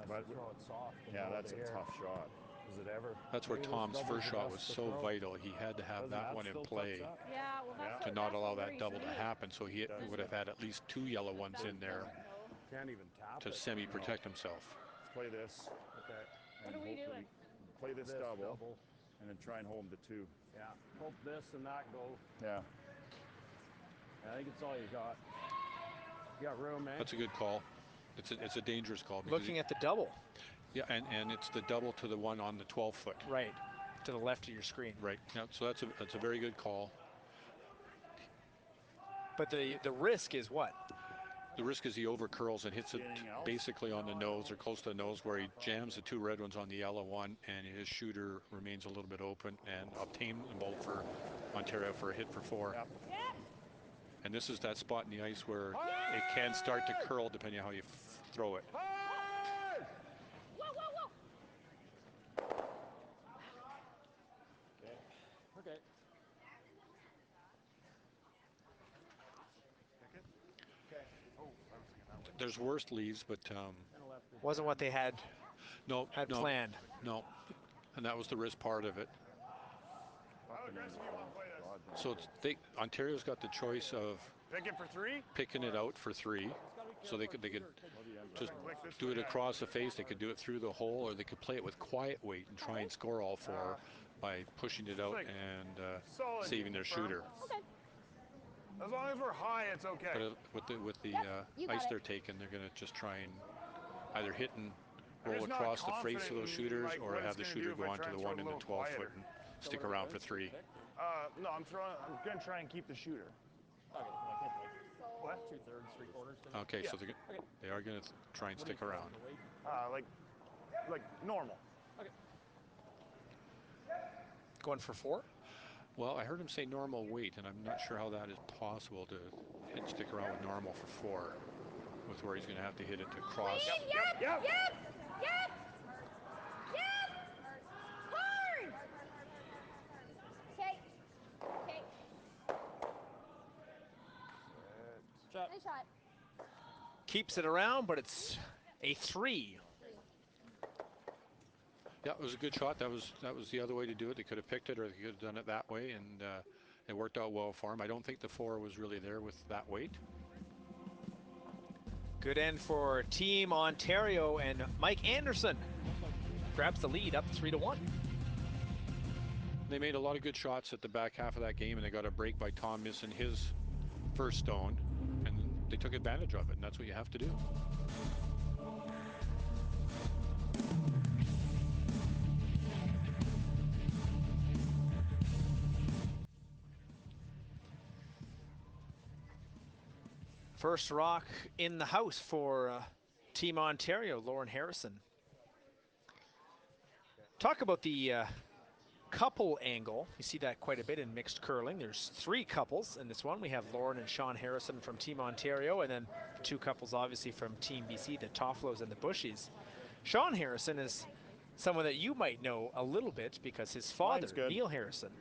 But throw it soft. Yeah, that's a tough shot. Is it ever? That's where Maybe this Tom's doubles first the shot best was to so throw. vital. He had to have Doesn't that one in still play touch up? Yeah, well, that's to what, not that's allow what that worries double to me. happen. So he would have had at least 2 yellow ones in there Can't even tap to it. semi-protect himself. Let's play this. Okay. What are we doing? Play this, This double, and then try and hold him to 2. Yeah. Hope this and that go. Yeah. I think it's all you got. You got room, man. That's a good call. It's a dangerous call. Looking at the double. Yeah, and it's the double to the one on the 12-foot. Right, to the left of your screen. Right. Yeah, so that's a very good call. But the risk is what? The risk is he over curls and hits it Anything else? basically on the nose or close to the nose, where he jams the 2 red ones on the yellow one, and his shooter remains a little bit open and obtainable for Ontario for a hit for 4. Yep. And this is that spot in the ice where it can start to curl depending on how you throw it. Whoa, whoa, whoa. Okay. There's worse leads, but Wasn't what they had no, planned. no, and that was the risk part of it. How aggressive you want to play this? So Ontario's got the choice of Pick it for 3? picking it out for 3, so they could just do it across the face. They could do it through the hole, or they could play it with quiet weight and try and score all 4 by pushing it out and solid saving their firm. shooter. Okay. As long as we're high, it's okay. But with the you got ice it. they're taking, they're going to just try and either hit and I'm roll just not across the face of confident those in, shooters, like, or what have it's the gonna shooter do if go I onto try the and throw one it in a the little 12-foot quieter. and stick around for 3. No, I'm gonna try and keep the shooter. What? 2/3, 3/4. Okay, so they are going to try and stick around. Like normal. Going for 4? Well, I heard him say normal weight, and I'm not sure how that is possible to stick around with normal for 4, with where he's going to have to hit it to cross. Yep. Hard. Okay. Nice shot. Keeps it around, but it's a 3. Yeah, it was a good shot. That was the other way to do it. They could have picked it, or they could have done it that way, and it worked out well for him. I don't think the 4 was really there with that weight. Good end for Team Ontario, and Mike Anderson grabs the lead up 3-1. They made a lot of good shots at the back half of that game, and they got a break by Tom missing his first stone, and they took advantage of it, and that's what you have to do. First rock in the house for Team Ontario, Lauren Harrison. Talk about the couple angle. You see that quite a bit in mixed curling. There's 3 couples in this one. We have Lauren and Sean Harrison from Team Ontario, and then 2 couples obviously from Team BC, the Tofflos and the Bushies. Sean Harrison is someone that you might know a little bit because his father, Neil Harrison,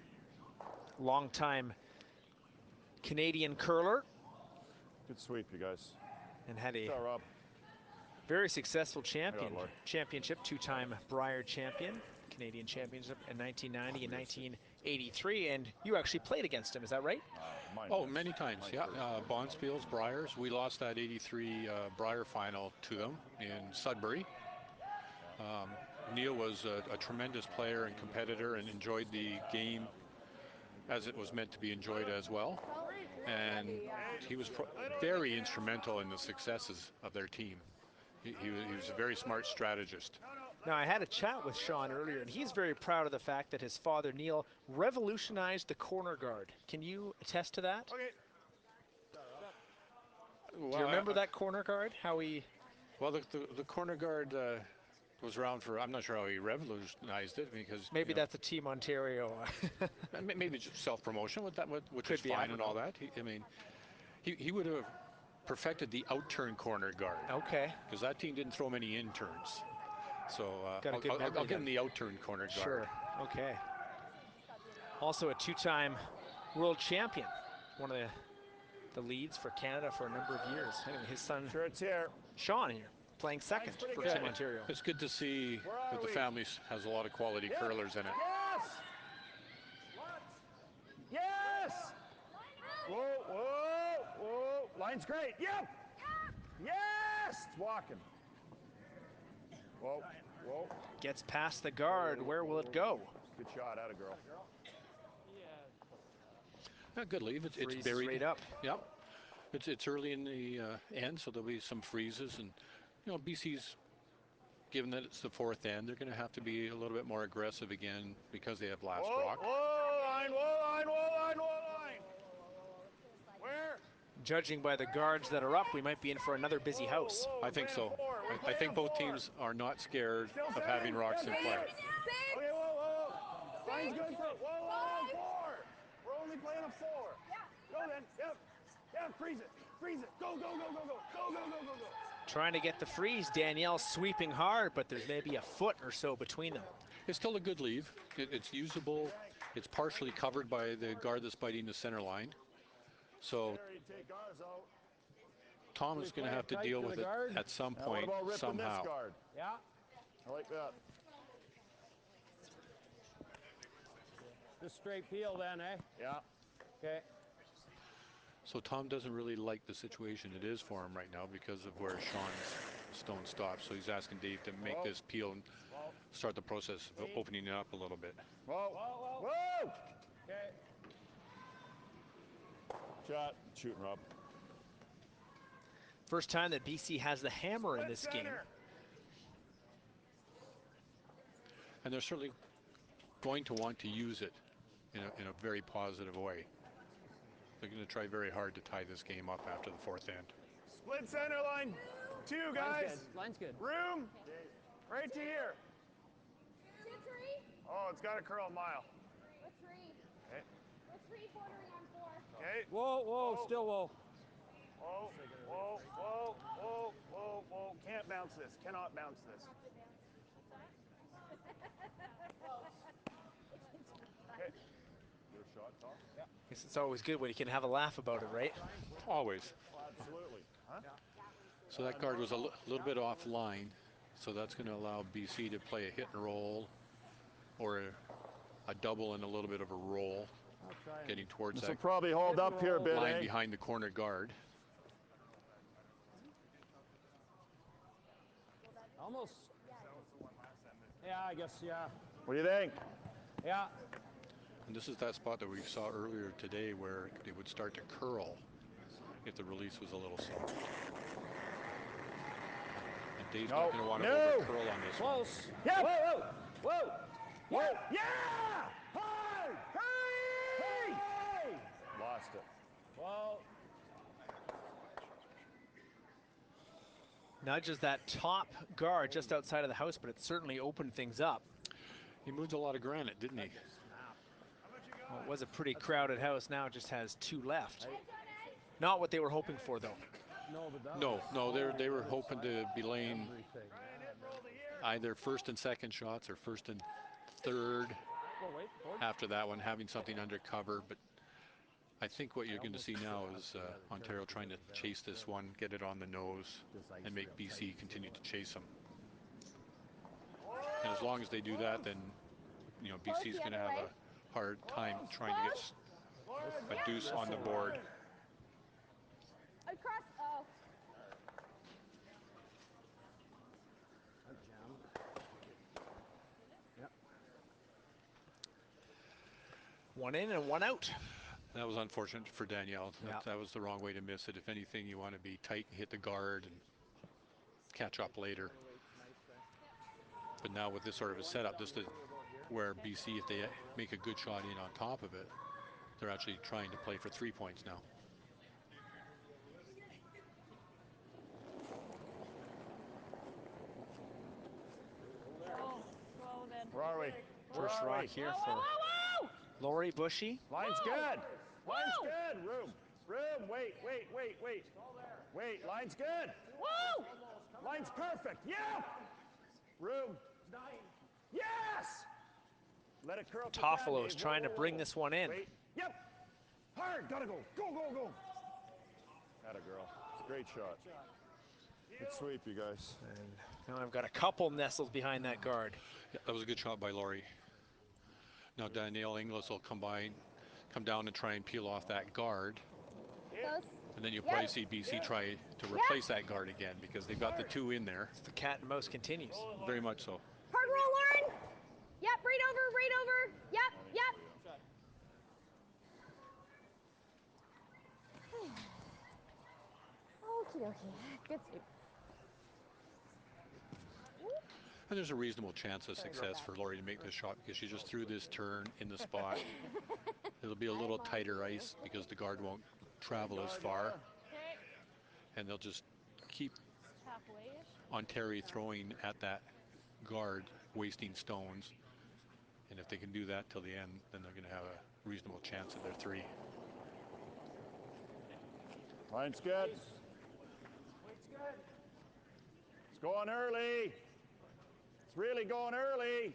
longtime Canadian curler. Good sweep, you guys. And had a Rob. very successful championship, 2-time Brier champion, Canadian championship in 1990 and 1983, and you actually played against him, is that right? Many times, yeah. Bonspiels, Briers. We lost that 83 Brier final to them in Sudbury. Neil was a tremendous player and competitor and enjoyed the game as it was meant to be enjoyed as well. and he was very instrumental in the successes of their team. He was a very smart strategist. Now, I had a chat with Sean earlier, and he's very proud of the fact that his father, Neil, revolutionized the corner guard. Can you attest to that? Okay. Do you remember that corner guard? How he... Well, the corner guard was around for, I'm not sure how he revolutionized it, because Maybe that's a Team Ontario. maybe just self-promotion, which Could is be, I fine don't and all know. that. He would have perfected the out-turn corner guard. Okay. Because that team didn't throw many in-turns. So Got a good memory I'll give him then. the out-turn corner guard. Sure. Okay. Also a two-time world champion. One of the leads for Canada for a number of years. And his son, Sure, it's here. Sean, here, playing second for good. Team Ontario. It's good to see that the family has a lot of quality curlers in it. Yes! Yes! Whoa, whoa, whoa. Line's great. Yep! Yes! It's walking. Whoa, whoa. Gets past the guard. Where will it go? Good shot, out of girl. Good leave. It's Freeze buried. straight up. Yep. It's early in the end, so there'll be some freezes, and BC's, given that it's the fourth end, they're going to have to be a little bit more aggressive again because they have last Whoa, rock. whoa, line, whoa, line, whoa, line, whoa, line. Where? Judging by the guards that are up, we might be in for another busy house. I think so. I think both teams are not scared of having rocks in play. Okay, whoa, whoa, whoa. Line's good for, whoa, whoa, 4. We're only playing a 4. Go then, yep. Yeah, freeze it, freeze it. Go, go, go, go, go, go, go, go, go, go. Trying to get the freeze. Danielle sweeping hard, but there's maybe a foot or so between them. It's still a good leave. It's usable. It's partially covered by the guard that's biting the center line. So Tom is going to have to deal with it at some point, somehow. This guard? Yeah. I like that. Just straight peel then, eh? Yeah. Okay. So Tom doesn't really like the situation it is for him right now because of where Sean's stone stops. So he's asking Dave to make this peel and start the process of opening it up a little bit. Whoa, whoa, whoa. Okay. Shot, shooting Rob. First time that BC has the hammer in this game. And they're certainly going to want to use it in a very positive way. They're going to try very hard to tie this game up after the fourth end. Split center line. 2, guys. Line's good. Room. Right to here. 2-3. Oh, it's got to curl a mile. What's 3? Okay. What's 3 bordering on 4? Okay. Whoa, whoa, still whoa. Whoa, whoa, whoa, whoa, whoa, whoa. Can't bounce this. Cannot bounce this. Okay. Your shot, Tom? Yeah. Guess it's always good when you can have a laugh about it, right? Always. Absolutely. Huh? So that guard was a little bit offline. So that's going to allow BC to play a hit and roll or a double and a little bit of a roll, getting towards This will that probably hold up here a bit, line eh? behind the corner guard. Almost. Yeah, I guess, yeah. What do you think? Yeah. And this is that spot that we saw earlier today where it would start to curl if the release was a little soft. And Dave's not going to want to over curl on this one. Close. Yeah. Whoa, whoa, whoa. Whoa! Yeah! Hard! Hey! Hey! Lost it. Whoa. Nudges that top guard just outside of the house, but it certainly opened things up. He moved a lot of granite, didn't he? Well, it was a pretty crowded house. Now it just has 2 left. Not what they were hoping for, though. No, they were hoping to be laying either first and second shots or first and third after that one, having something under cover. But I think what you're going to see now is Ontario trying to chase this one, get it on the nose, and make BC continue to chase them. And as long as they do that, then BC's going to have a hard time trying to get a deuce on the board. Across. Oh. One in and one out. That was unfortunate for Danielle. Yeah. That was the wrong way to miss it. If anything, you want to be tight and hit the guard and catch up later. But now with this sort of a setup, this is where BC, if they make a good shot in on top of it, they're actually trying to play for 3 points now. Where are we? First rock here for Lori Buchy. Line's good. Line's good. Room. Room. Wait. Wait. Line's good. Woo! Line's perfect. Yeah. Room. Yes. Let it curl. Toffolo's trying to bring this one in. Wait. Yep. Hard. Gotta go. Go. Atta girl. Great shot. Good sweep, you guys. And now I've got a couple nestled behind that guard. Yeah, that was a good shot by Laurie. Now Danielle Inglis will come down and try and peel off that guard. Close. And then you'll probably see BC try to replace that guard again because they've got the two in there. The cat and mouse continues. Very much so. Hard roll, Lauren. Yep, right over. Yep. Okie dokie. Good sweep. And there's a reasonable chance of success for Laurie to make this shot because she just threw this turn in the spot. It'll be a little tighter ice because the guard won't travel as far. And they'll just keep on Terry throwing at that guard, wasting stones. And if they can do that till the end, then they're going to have a reasonable chance of their three. Line's good. It's going early. It's really going early.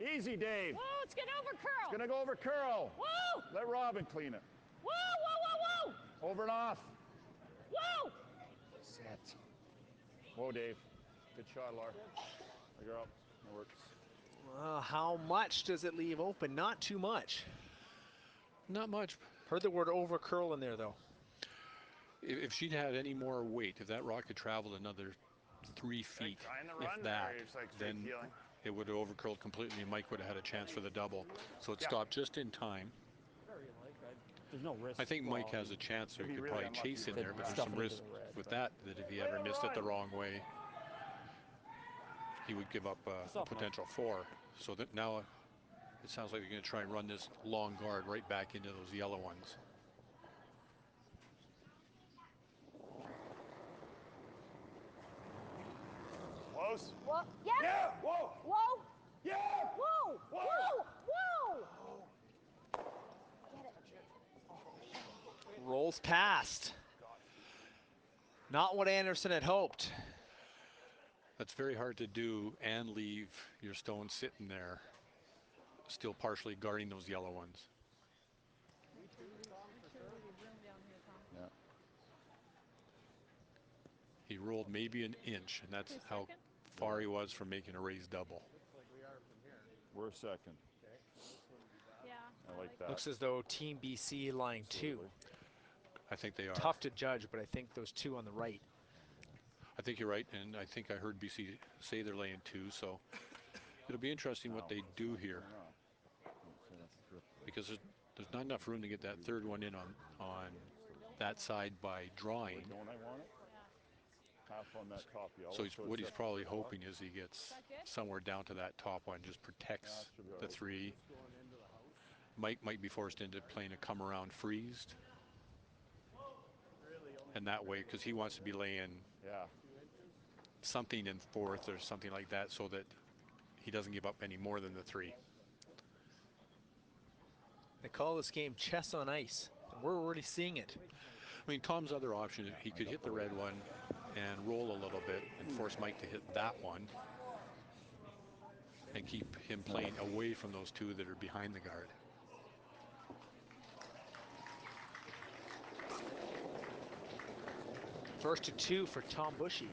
Easy, Dave. Whoa, it's gonna over curl. It's gonna go over curl. Whoa! Let Robin clean it. Whoa! Over and off. Whoa! Set. Whoa, Dave. Good shot, Laura. Big her up. That works. Well, how much does it leave open? Not too much. Not much. Heard the word over curl in there, though. If she'd had any more weight, if that rock had traveled another 3 feet, if that, then it would have overcurled completely and Mike would have had a chance for the double. So it stopped just in time. There's no risk. I think Mike has a chance, so he could probably chase in there, but there's some risk with that if he ever missed it the wrong way, he would give up a potential 4. So that now it sounds like they're going to try and run this long guard right back into those yellow ones. Close. Whoa! Yep. Yeah. Whoa. Whoa! Yeah. Whoa! Whoa! Rolls past. Not what Anderson had hoped. That's very hard to do and leave your stone sitting there, still partially guarding those yellow ones. Yeah. He rolled maybe an inch, and that's how far he was from making a raised double. We're second. I like that. Looks as though Team BC lying 2. I think they are. Tough to judge, but I think those 2 on the right. I think you're right, and I think I heard BC say they're laying 2, so it'll be interesting what they do here. Because there's not enough room to get that third one in on that side by drawing. Don't I want it? Half on that top yellow. So what he's probably hoping is he gets somewhere down to that top one, just protects the 3. Mike might be forced into playing a come around freezed. And that way, because he wants to be laying something in 4th or something like that so that he doesn't give up any more than the 3. They call this game chess on ice. We're already seeing it. I mean, Tom's other option, he could hit the red one and roll a little bit and force Mike to hit that one and keep him playing away from those 2 that are behind the guard. First to 2 for Tom Buchy.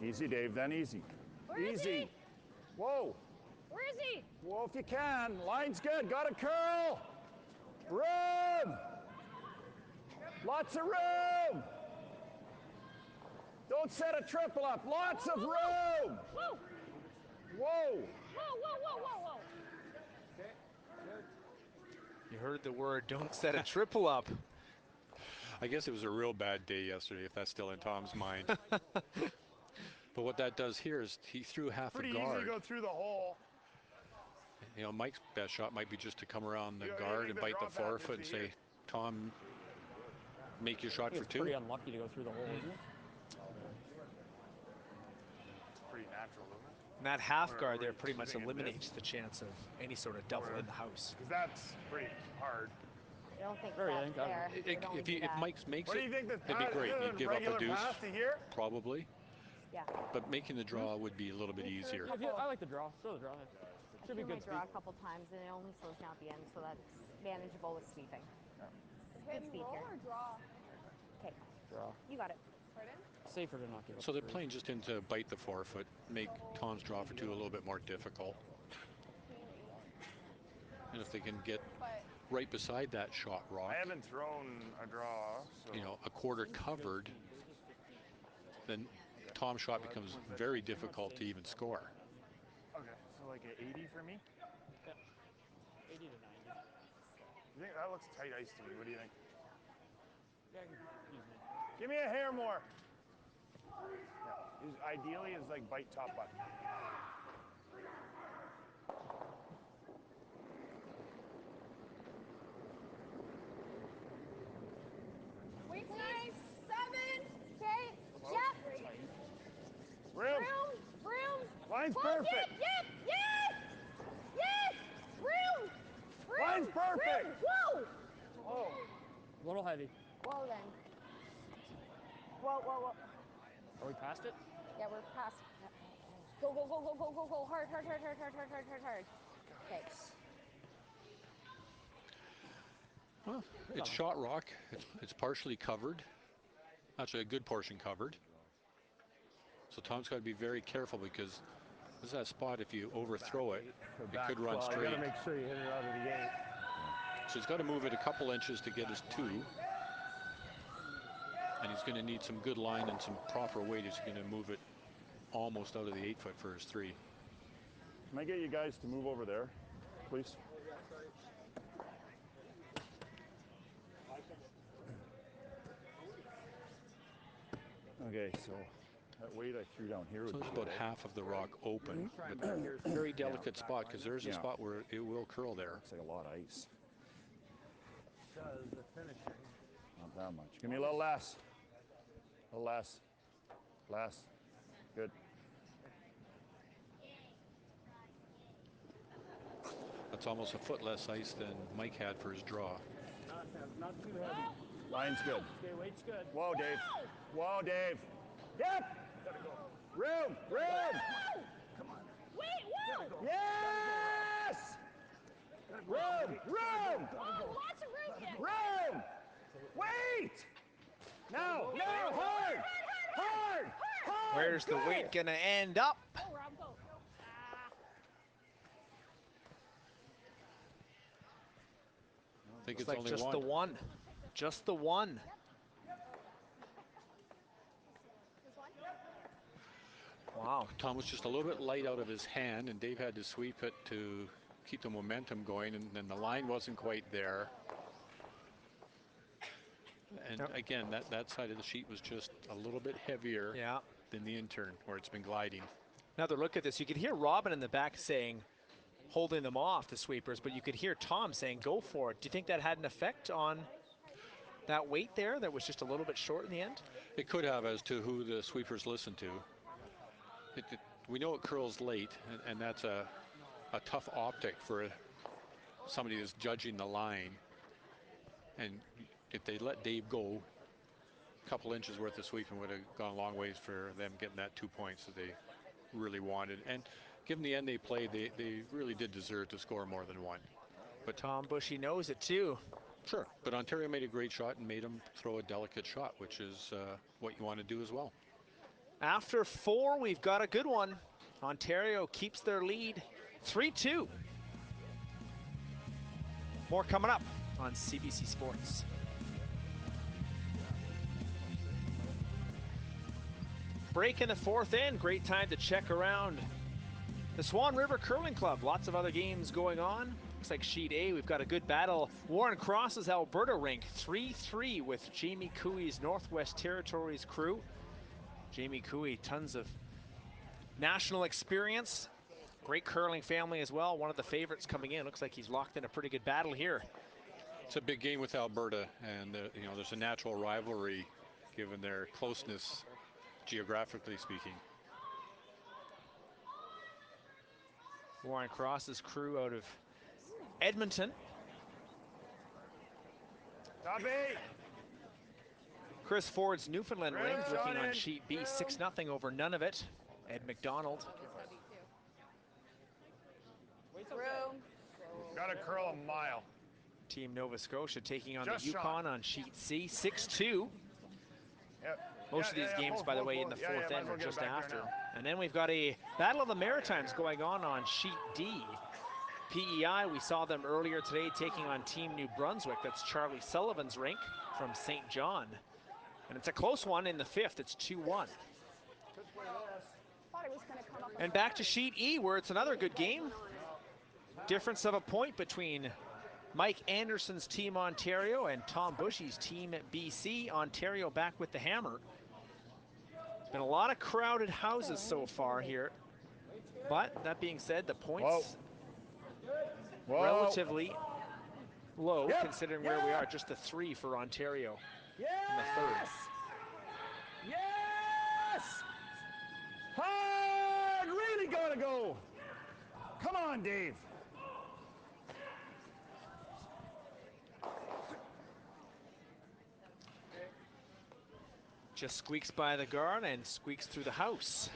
Easy, Dave, then easy. Easy. Whoa. Where is he? Whoa, if you can. Line's good. Got a curl. Room. Lots of room. Don't set a triple up. Lots of room. Whoa! Whoa. Whoa! You heard the word, don't set a triple up. I guess it was a real bad day yesterday, if that's still in Tom's mind. But what that does here is he threw half Pretty a guard. easy to go through the hole. You know, Mike's best shot might be just to come around the You guard make and the bite the drop pass forefoot and into say, here. Tom, make your shot for It's two. pretty unlucky to go through the hole, isn't it? It's pretty natural, isn't it? And that half guard there Are we pretty much leaving it eliminates this? the chance of any sort of double in the house. Because that's pretty hard. I don't think Very, I that's think that- fair. They would only If, do if that. Mike makes What it, do you think? This it'd be great. You'd give up a regular deuce, pass to here? probably. Yeah. But making the draw would be a little bit Me too. easier. Yeah, I like the draw. Throw the draw. Should be I threw my good speed. draw a couple times and it only slows down at the end, so that's manageable with sweeping. Good speed roll here. or draw? Okay, Draw. you got it. Pardon? Safer to not give up. So they're three. playing just in to bite the forefoot, make Tom's draw for two a little bit more difficult. And if they can get right beside that shot rock, I haven't thrown a draw, so. you know, a quarter covered, then Tom's shot becomes very difficult to even score. Okay, so like an 80 for me? 80 to 90. You think that looks tight ice to me? What do you think? Yeah, easy. Give me a hair more. Yeah. Ideally, is like bite top button. Wait, please. 7. Okay. Yep. Room. Room. Line's Close perfect. it. Yep. Yes. Yes. Room. Line's perfect. Whoa. Oh. A little heavy. Whoa then. Whoa, whoa, whoa. Are we past it? Yeah, we're past. Go, go, go, go, go, go, go. Hard, hard, hard, hard, hard, hard, hard, hard, hard. Okay. Well, it's shot rock. It's partially covered. Actually, a good portion covered. So Tom's got to be very careful because this is that spot. If you overthrow it, it could run Well, you straight. gotta make sure you hit it out of the gate. So he's got to move it a couple inches to get his two. And he's going to need some good line and some proper weight. He's going to move it almost out of the 8-foot for his three. Can I get you guys to move over there, please? Okay, so that weight I threw down here So would there's be about good. half of the rock open, but very delicate spot because there's a Yeah. spot where it will curl there. Looks like a lot of ice. Does the finishing. Not that much. Give me a little less. A little less. Less. Good. That's almost a foot less ice than Mike had for his draw. Not too heavy. Line's good. Okay, weight's good. Whoa, Dave. Whoa, Dave. Yep. Room. Room. Wait, whoa. Yes. Room. Room. Whoa, lots of room here. Room. Wait. Now. Now. Hard. Hard. Hard. Where's the Good. weight gonna end up? Go, Rob, go. I think It's it's like only just one. the one. Just the one. Wow. Tom was just a little bit light out of his hand, and Dave had to sweep it to keep the momentum going, and then the line wasn't quite there. And Yep. again, that side of the sheet was just a little bit heavier Yeah. than the intern, where it's been gliding. Another look at this. You could hear Robin in the back saying, holding them off, the sweepers, but you could hear Tom saying, go for it. Do you think that had an effect on that weight there that was just a little bit short in the end? It could have, as to who the sweepers listen to. We know it curls late, and that's a tough optic for somebody that's judging the line. And if they let Dave go, a couple inches worth of sweeping would have gone a long ways for them getting that 2 points that they really wanted. And given the end they played, they really did deserve to score more than one. But Tom Buchy knows it too. Sure, but Ontario made a great shot and made him throw a delicate shot, which is what you want to do as well. After 4, we've got a good one. Ontario keeps their lead 3-2. More coming up on CBC Sports. Break in the 4th end. Great time to check around the Swan River Curling Club. Lots of other games going on. looks like sheet A. We've got a good battle. Warren Cross's Alberta rink, 3-3 with Jamie Cooey's Northwest Territories crew. Jamie Cooey, tons of national experience. Great curling family as well. One of the favorites coming in. Looks like he's locked in a pretty good battle here. It's a big game with Alberta, and you know, there's a natural rivalry given their closeness, geographically speaking. Warren Cross's crew out of Edmonton. Copy. Chris Ford's Newfoundland Room, rink looking Sean on in. sheet B, Room. 6-0 over None of It. Ed McDonald. Room. Got to curl a mile. Team Nova Scotia taking on Just the Yukon shot. on sheet C, 6-2. Yep. Most of these games, by the way, in the Yeah, fourth might as end well are get it just back there after. now. And then we've got a Battle of the Maritimes going on sheet D. PEI, we saw them earlier today taking on Team New Brunswick. That's Charlie Sullivan's rink from St. John. And it's a close one in the fifth. It's 2-1. And back to sheet E, where it's another good game. Difference of a point between Mike Anderson's Team Ontario and Tom Buchy's Team at BC. Ontario back with the hammer. It's been a lot of crowded houses so far here. But that being said, the points relatively low considering where we are. Just a 3 for Ontario in the third. Yes! Hard! Really gotta go! Come on, Dave. Just squeaks by the guard and squeaks through the house.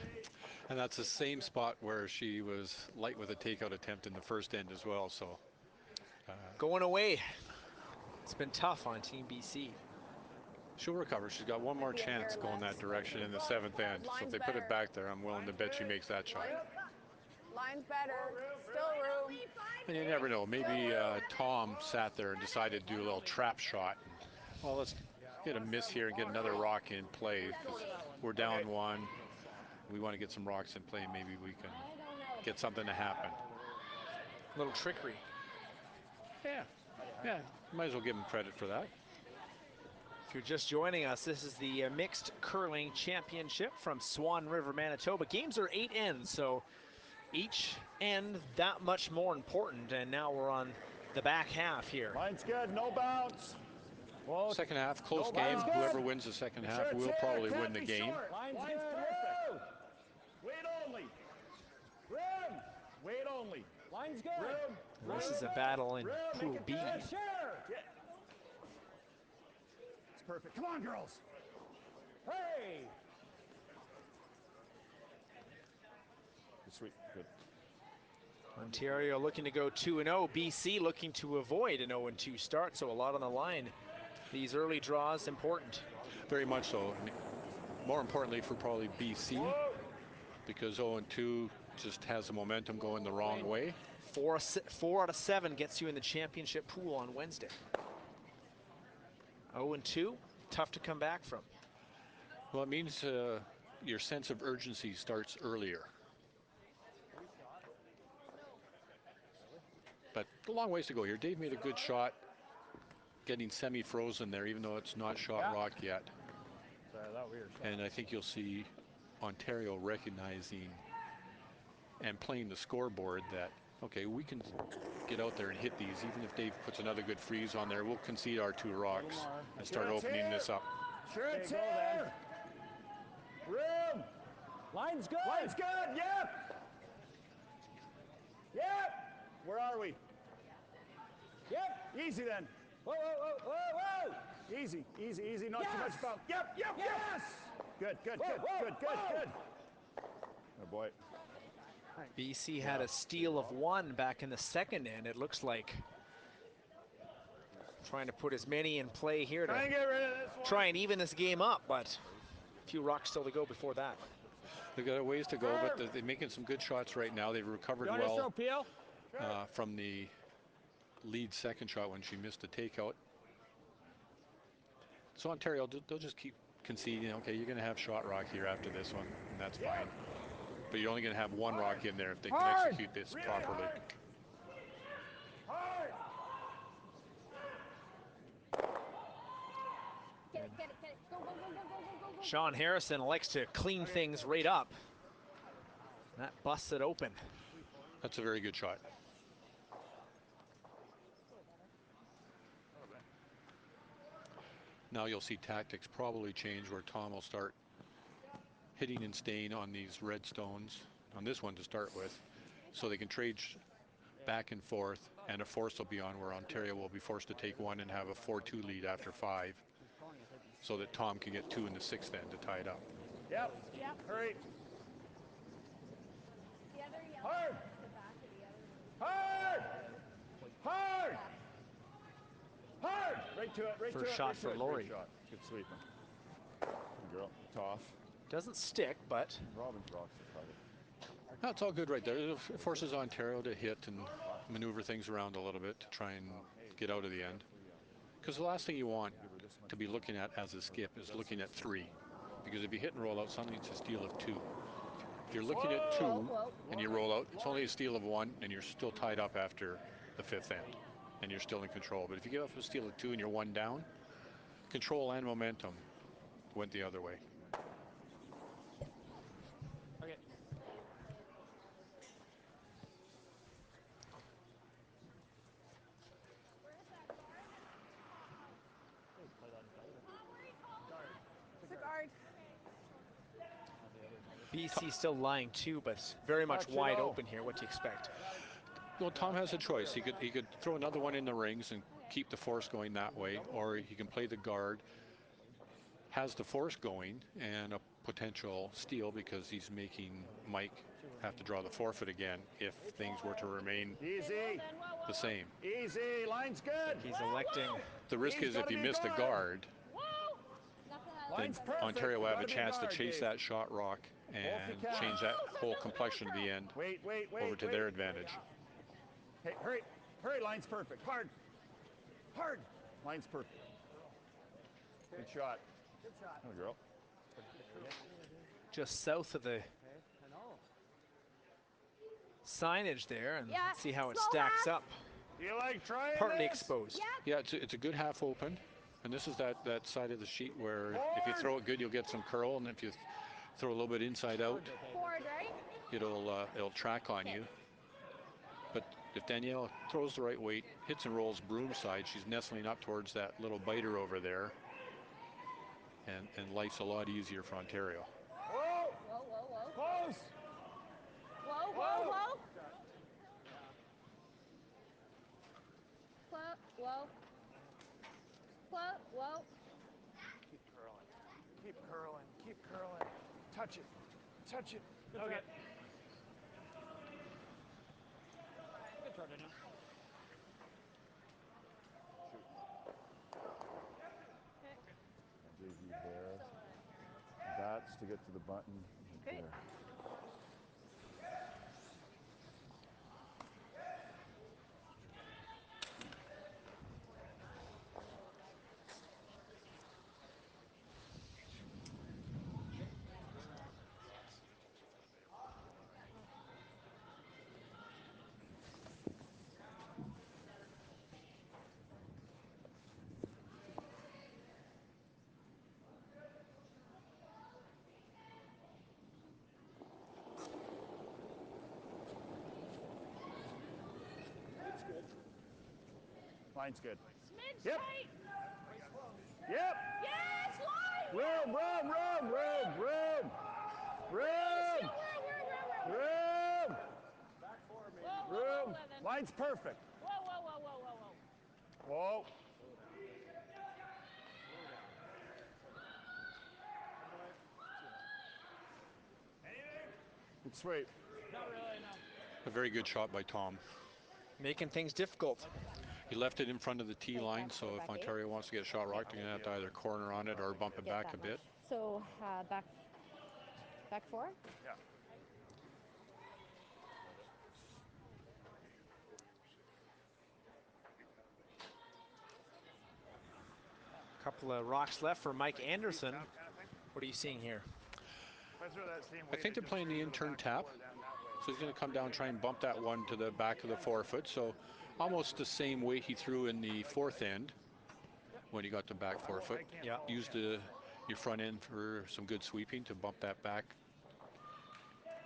And that's the same spot where she was light with a takeout attempt in the first end as well. So going away. It's been tough on Team BC. she'll recover. She's got one more chance going that direction in the seventh end. So if they put it back there, I'm willing to bet she makes that shot. Line's better. Still room. And you never know. Maybe Tom sat there and decided to do a little trap shot. Well, let's get a miss here and get another rock in play. 'Cause we're down one. We want to get some rocks in play. Maybe we can get something to happen. A little trickery. Yeah, might as well give him credit for that. If you're just joining us, this is the Mixed Curling Championship from Swan River, Manitoba. Games are 8 ends, so each end that much more important. And now we're on the back half here. Line's good, no bounce. Well, Second half, close no, game. line's good. Whoever wins the second Make half sure it's will here, probably can't win the be game. short. Line's good. Wait only. Room. Wait only. Line's good. Room. This is a battle in Pool B. It's perfect. Come on, girls. Hey. Sweet. Good. Ontario looking to go 2-0. BC looking to avoid an 0-2 start, so a lot on the line. These early draws important. Very much so. More importantly for probably BC, because 0-2 just has the momentum going the wrong way. 4 out of 7 gets you in the championship pool on Wednesday. 0-2, tough to come back from. Well, it means your sense of urgency starts earlier. But a long ways to go here. Dave made a good shot getting semi-frozen there, even though it's not shot rock yet. And I think you'll see Ontario recognizing and playing the scoreboard that, okay, we can get out there and hit these. Even if Dave puts another good freeze on there, we'll concede our 2 rocks and start opening this up. Sure, it's here. Room. Line's good. Line's good. Yep. Yep. Where are we? Yep. Easy then. Whoa, whoa, whoa, whoa, whoa. Easy, easy, easy. Not too much bump. Yep, yep, yes. Good, good, good, good, good, good. Oh boy. BC had a steal of 1 back in the second end. It looks like trying to put as many in play here to Get rid of this one. try and even this game up, but a few rocks still to go before that. They've got a ways to go, but they're making some good shots right now. They've recovered well from the lead second shot when she missed a takeout. So Ontario, they'll just keep conceding. Okay, you're going to have shot rock here after this one, and that's fine. But you're only going to have 1 rock in there if they can execute this properly. Hard. Get it, get it, get it. Go, go, go, go, go, go, go, go. Sean Harrison likes to clean things right up. That busts it open. That's a very good shot. Now you'll see tactics probably change where Tom will start hitting and staying on these red stones, on this one to start with, so they can trade back and forth, and a force will be on where Ontario will be forced to take one and have a 4-2 lead after 5, so that Tom can get 2 in the 6th end to tie it up. Yep. Yep. Hurry. The other yellow Hard. is the back of the other one. Hard. Hard. Hard. Right to it. Right First to it. shot right for to it. Lori. Good shot. Good sweeping. Good girl. Tough. Doesn't stick, but Robin's rocks are cut it. No, it's all good right there. It forces Ontario to hit and maneuver things around a little bit to try and get out of the end. Because the last thing you want to be looking at as a skip is looking at 3. Because if you hit and roll out, suddenly it's a steal of 2. If you're looking at 2 and you roll out, it's only a steal of 1, and you're still tied up after the 5th end, and you're still in control. But if you give up a steal of 2 and you're 1 down, control and momentum went the other way. okay. It's a guard. BC still lying 2, but very much wide open here. What do you expect? Well, Tom has a choice. He could throw another one in the rings and keep the force going that way, or he can play the guard, has the force going and a potential steal because he's making Mike have to draw the forfeit again if things were to remain Easy. the same. Easy. Line's good. He's electing. The risk He's is if gotta you be miss the guard, then Line's perfect. Ontario will have a Gotta be chance to guard, chase Dave. that shot rock and change that whole complexion of the end Wait. over to their advantage. Hey, hurry. Hurry. Line's perfect. Hard. Hard. Line's perfect. Good shot. Good girl. Just south of the signage there, and Yeah, see how it slow stacks half. up. Do you like trying Partly this? exposed. Yeah, it's a good half open, and this is that side of the sheet where if you throw it good, you'll get some curl, and if you throw a little bit inside out, Forward, right? it'll track on you. But if Danielle throws the right weight, hits and rolls broom side, she's nestling up towards that little biter over there, and life's a lot easier for Ontario. Whoa. Whoa, whoa, whoa. Close. Whoa, whoa, whoa. Whoa. Whoa. Keep curling. Keep curling. Keep curling. Touch it. Touch it. Okay. Good try, Daniel. JV there. That's to get to the button. Right Okay. there. Line's good. Smidge Yep. tight. Yep. Yes, line. Room. Room. Line's perfect. Whoa. Good sweep. A very good shot by Tom. Making things difficult. He left it in front of the tee Like line, back so four, if back eight? Ontario wants to get a shot rock, they're going to have to either corner on it or bump it Get back that a bit. much. So back 4? Yeah. Couple of rocks left for Mike Anderson. What are you seeing here? I think they're playing the in-turn tap, so he's going to come down and try and bump that one to the back of the forefoot. So almost the same weight he threw in the fourth end when he got the back forefoot. Yeah. Used your front end for some good sweeping to bump that back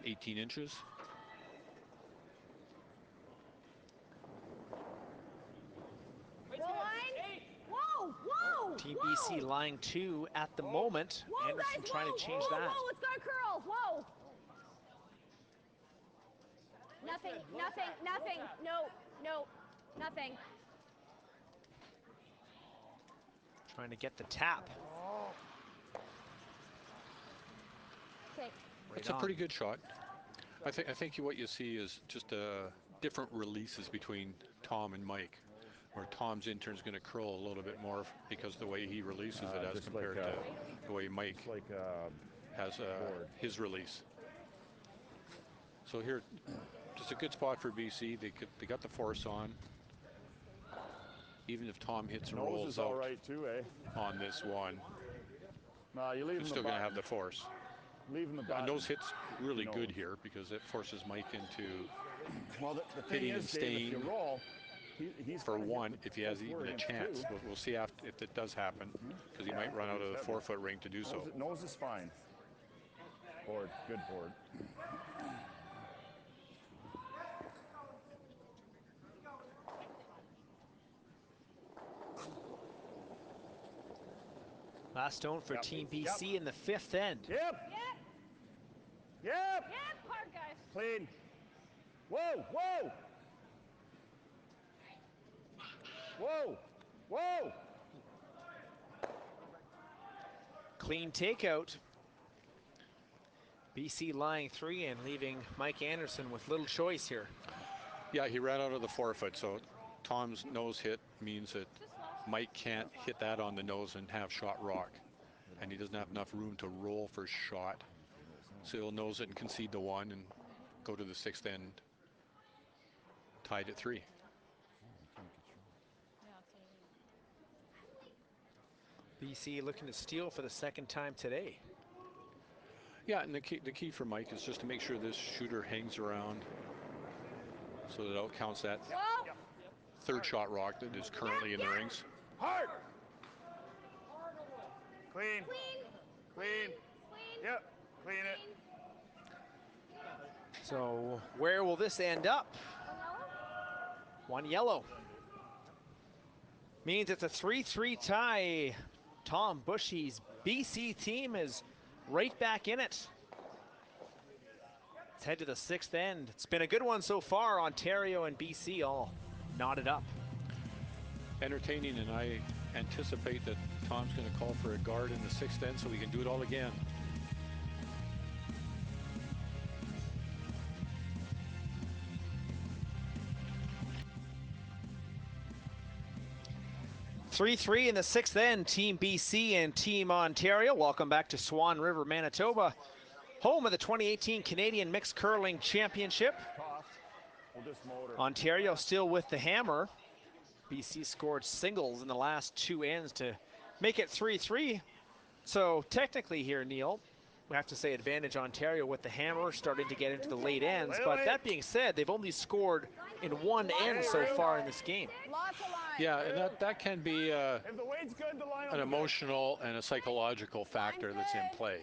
18 inches. Whoa, whoa, Team whoa. BC lying 2 at the moment. Whoa, Anderson guys, trying whoa, to change whoa, that. Whoa, it's got a curl. Whoa. Nothing, nothing, nothing. No, no, nothing. Trying to get the tap. Okay. It's a pretty good shot. I think what you see is just different releases between Tom and Mike, where Tom's intern's going to curl a little bit more because the way he releases it as just compared like, to the way Mike Like has his release. So here, just a good spot for BC. They got the force on. Even if Tom hits and nose rolls is all out right too, eh? on this one, No, you leave you're him still the going to button. have the force. Leaving the A button. nose hit's really good Nose. here because it forces Mike into Well, the thing hitting is, and Dave, if you staying roll, he's for gonna hit one, the if he has full even a 4 chance. inch, too. We'll see if it does happen, because he might run out of the Heavy. forefoot ring to do so. Nose is fine. Board, good board. Last stone for Yep. Team Yep. BC in the 5th end. Yep. Yep. Yep. Yep. Hard, guys. Clean. Whoa, whoa. Whoa, whoa. Clean takeout. BC lying 3 and leaving Mike Anderson with little choice here. Yeah, he ran out of the forefoot, so Tom's nose hit means that Mike can't hit that on the nose and have shot rock. And he doesn't have enough room to roll for shot. So he'll nose it and concede the 1 and go to the 6th end, tied at 3. BC looking to steal for the 2nd time today. Yeah, and the key for Mike is just to make sure this shooter hangs around so that it outcounts that Whoa. 3rd shot rock that is currently in the rings. Hard. Clean. Clean. Clean. Clean. Yep. Clean it. So where will this end up? One yellow. Means it's a 3-3 tie. Tom Buchy's BC team is right back in it. Let's head to the 6th end. It's been a good one so far. Ontario and BC all knotted up. Entertaining, and I anticipate that Tom's going to call for a guard in the 6th end so we can do it all again. Three in the 6th end, Team BC and Team Ontario. Welcome back to Swan River, Manitoba, home of the 2018 Canadian Mixed Curling Championship. We'll just motor. Ontario still with the hammer. BC scored singles in the last 2 ends to make it 3-3. So technically here, Neil, we have to say advantage Ontario with the hammer starting to get into the late ends. But that being said, they've only scored in 1 end so far in this game. Lots of line. Yeah, and that can be If the weight's good, the line will an be good. emotional and a psychological factor that's in play.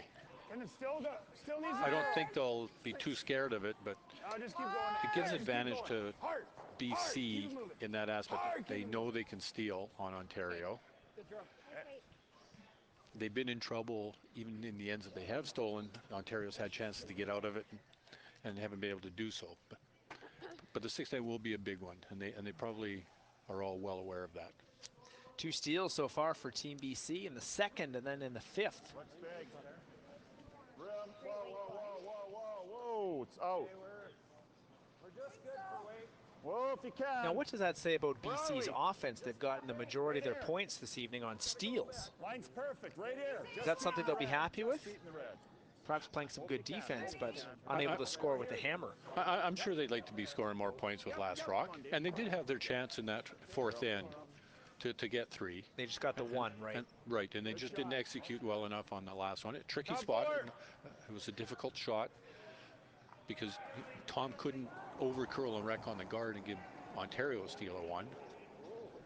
And it still needs to I don't go. think they'll be too scared of it, but I'll just keep going. it gives Just keep advantage going. to Hard. Hard. BC Keep it moving. in that aspect. Hard. They Keep it know moving. they can steal on Ontario. They've been in trouble even in the ends that they have stolen. Ontario's had chances to get out of it and haven't been able to do so. But the 6th end will be a big one, and they probably are all well aware of that. 2 steals so far for Team BC in the 2nd and then in the 5th. What's big? Rim. Whoa, whoa, whoa, whoa, whoa, whoa. It's out. We're just good for weight. Whoa, if you can. Now, what does that say about Where are BC's we? offense? They've gotten the majority of their here. points this evening on steals. Line's perfect, right here. Is that something they'll be happy with? Feet in the red. Perhaps playing some good defense, but unable to score with the hammer. I'm sure they'd like to be scoring more points with last rock, and they did have their chance in that 4th end to get 3. They just got the 1, right? And they just didn't execute well enough on the last one. A tricky spot. It was a difficult shot because Tom couldn't over curl and wreck on the guard and give Ontario steal a 1.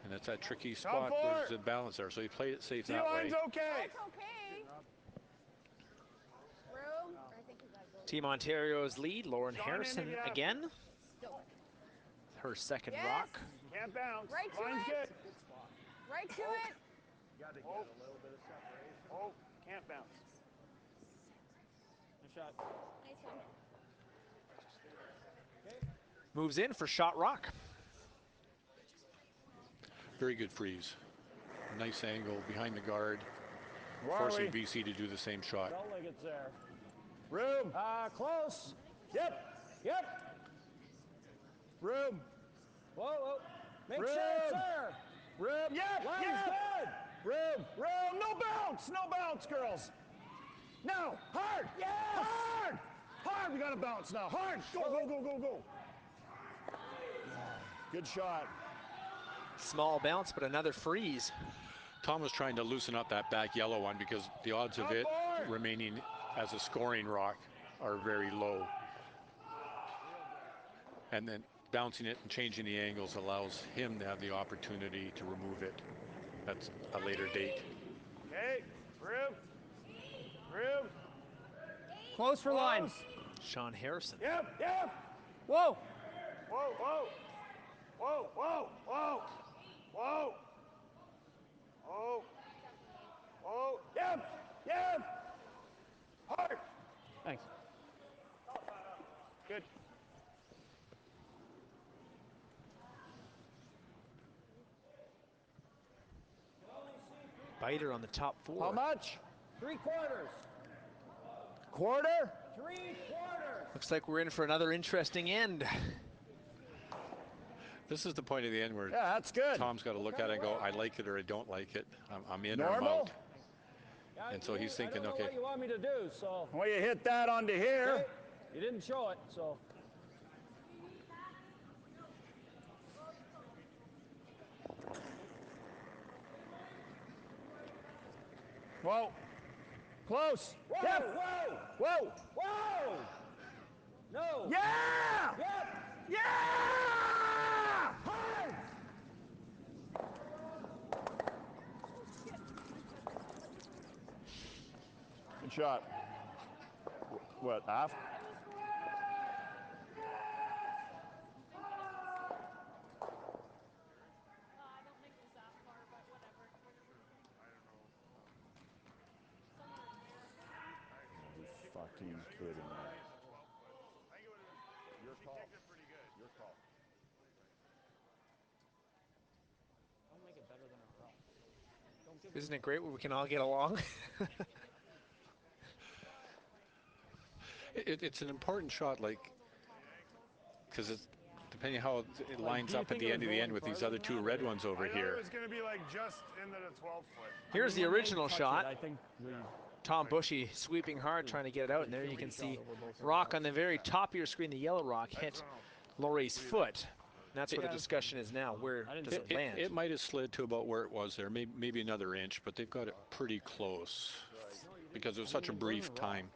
And it's that tricky Come spot for where it. there's a balance there. So he played it safe Steal that way. line's okay. That's okay. Room. I think we gotta go. Team Ontario's lead, Lauren Sean, Harrison in again. again. Still. Her second Yes. rock. Can't bounce. Right to Line's it. good. Right to it. You got to get a little bit of separation. Oh, can't bounce. Good shot. Nice one. Moves in for shot rock. Very good freeze. Nice angle behind the guard, Where are forcing we? BC to do the same shot. Felt like it's there. Room. Close. Yep. Yep. Room. Whoa, whoa. Make Room. sure it's there. Room. Yep. Line's Yep. good. Room. Room. No bounce. No bounce, girls. Now. Hard. Yes. Hard. Hard. We got to bounce now. Hard. Go, go, go, go, go. Good shot. Small bounce, but another freeze. Tom was trying to loosen up that back yellow one because the odds of it remaining as a scoring rock are very low. And then bouncing it and changing the angles allows him to have the opportunity to remove it at a later date. Okay. Room. Room. Close for line. Sean Harrison. Yep. Yep. Whoa. Whoa, whoa. Whoa, whoa, whoa. Whoa. Whoa. Whoa. Yep. Yep. Hard. Thanks. Good. Biter on the top How four. much? 3/4. Quarter? 3/4. Looks like we're in for another interesting end. This is the point of the end where Yeah, that's good. Tom's got to look at it and go, I like it or I don't like it. I'm in or I'm Normal? out. And so he's thinking, I don't know okay. what you want me to do, so. Well, you hit that onto here. Okay. You didn't show it, so. Whoa. Close. Whoa, Yep. whoa, Whoa. whoa! No. Yeah! Yep. Yeah! Hard. Good shot. What, half? Fucking kidding me. Your call. Your call. Don't make it better than a call. Don't give Isn't it great when we can all get along? It's an important shot, like, because it's depending how it lines do you up at think the it end was of the end rolling with these farther other than two that, red or- ones over I thought it here. was going to be like just into the 12-foot. Here's the When they original touch shot. it, I think we Tom Buchy sweeping hard, trying to get it out, and there you can see rock on the very top of your screen. The yellow rock hit Laurie's foot. And that's where the discussion is now. Where does it land? It might have slid to about where it was there, maybe another inch, but they've got it pretty close because it was such a brief time.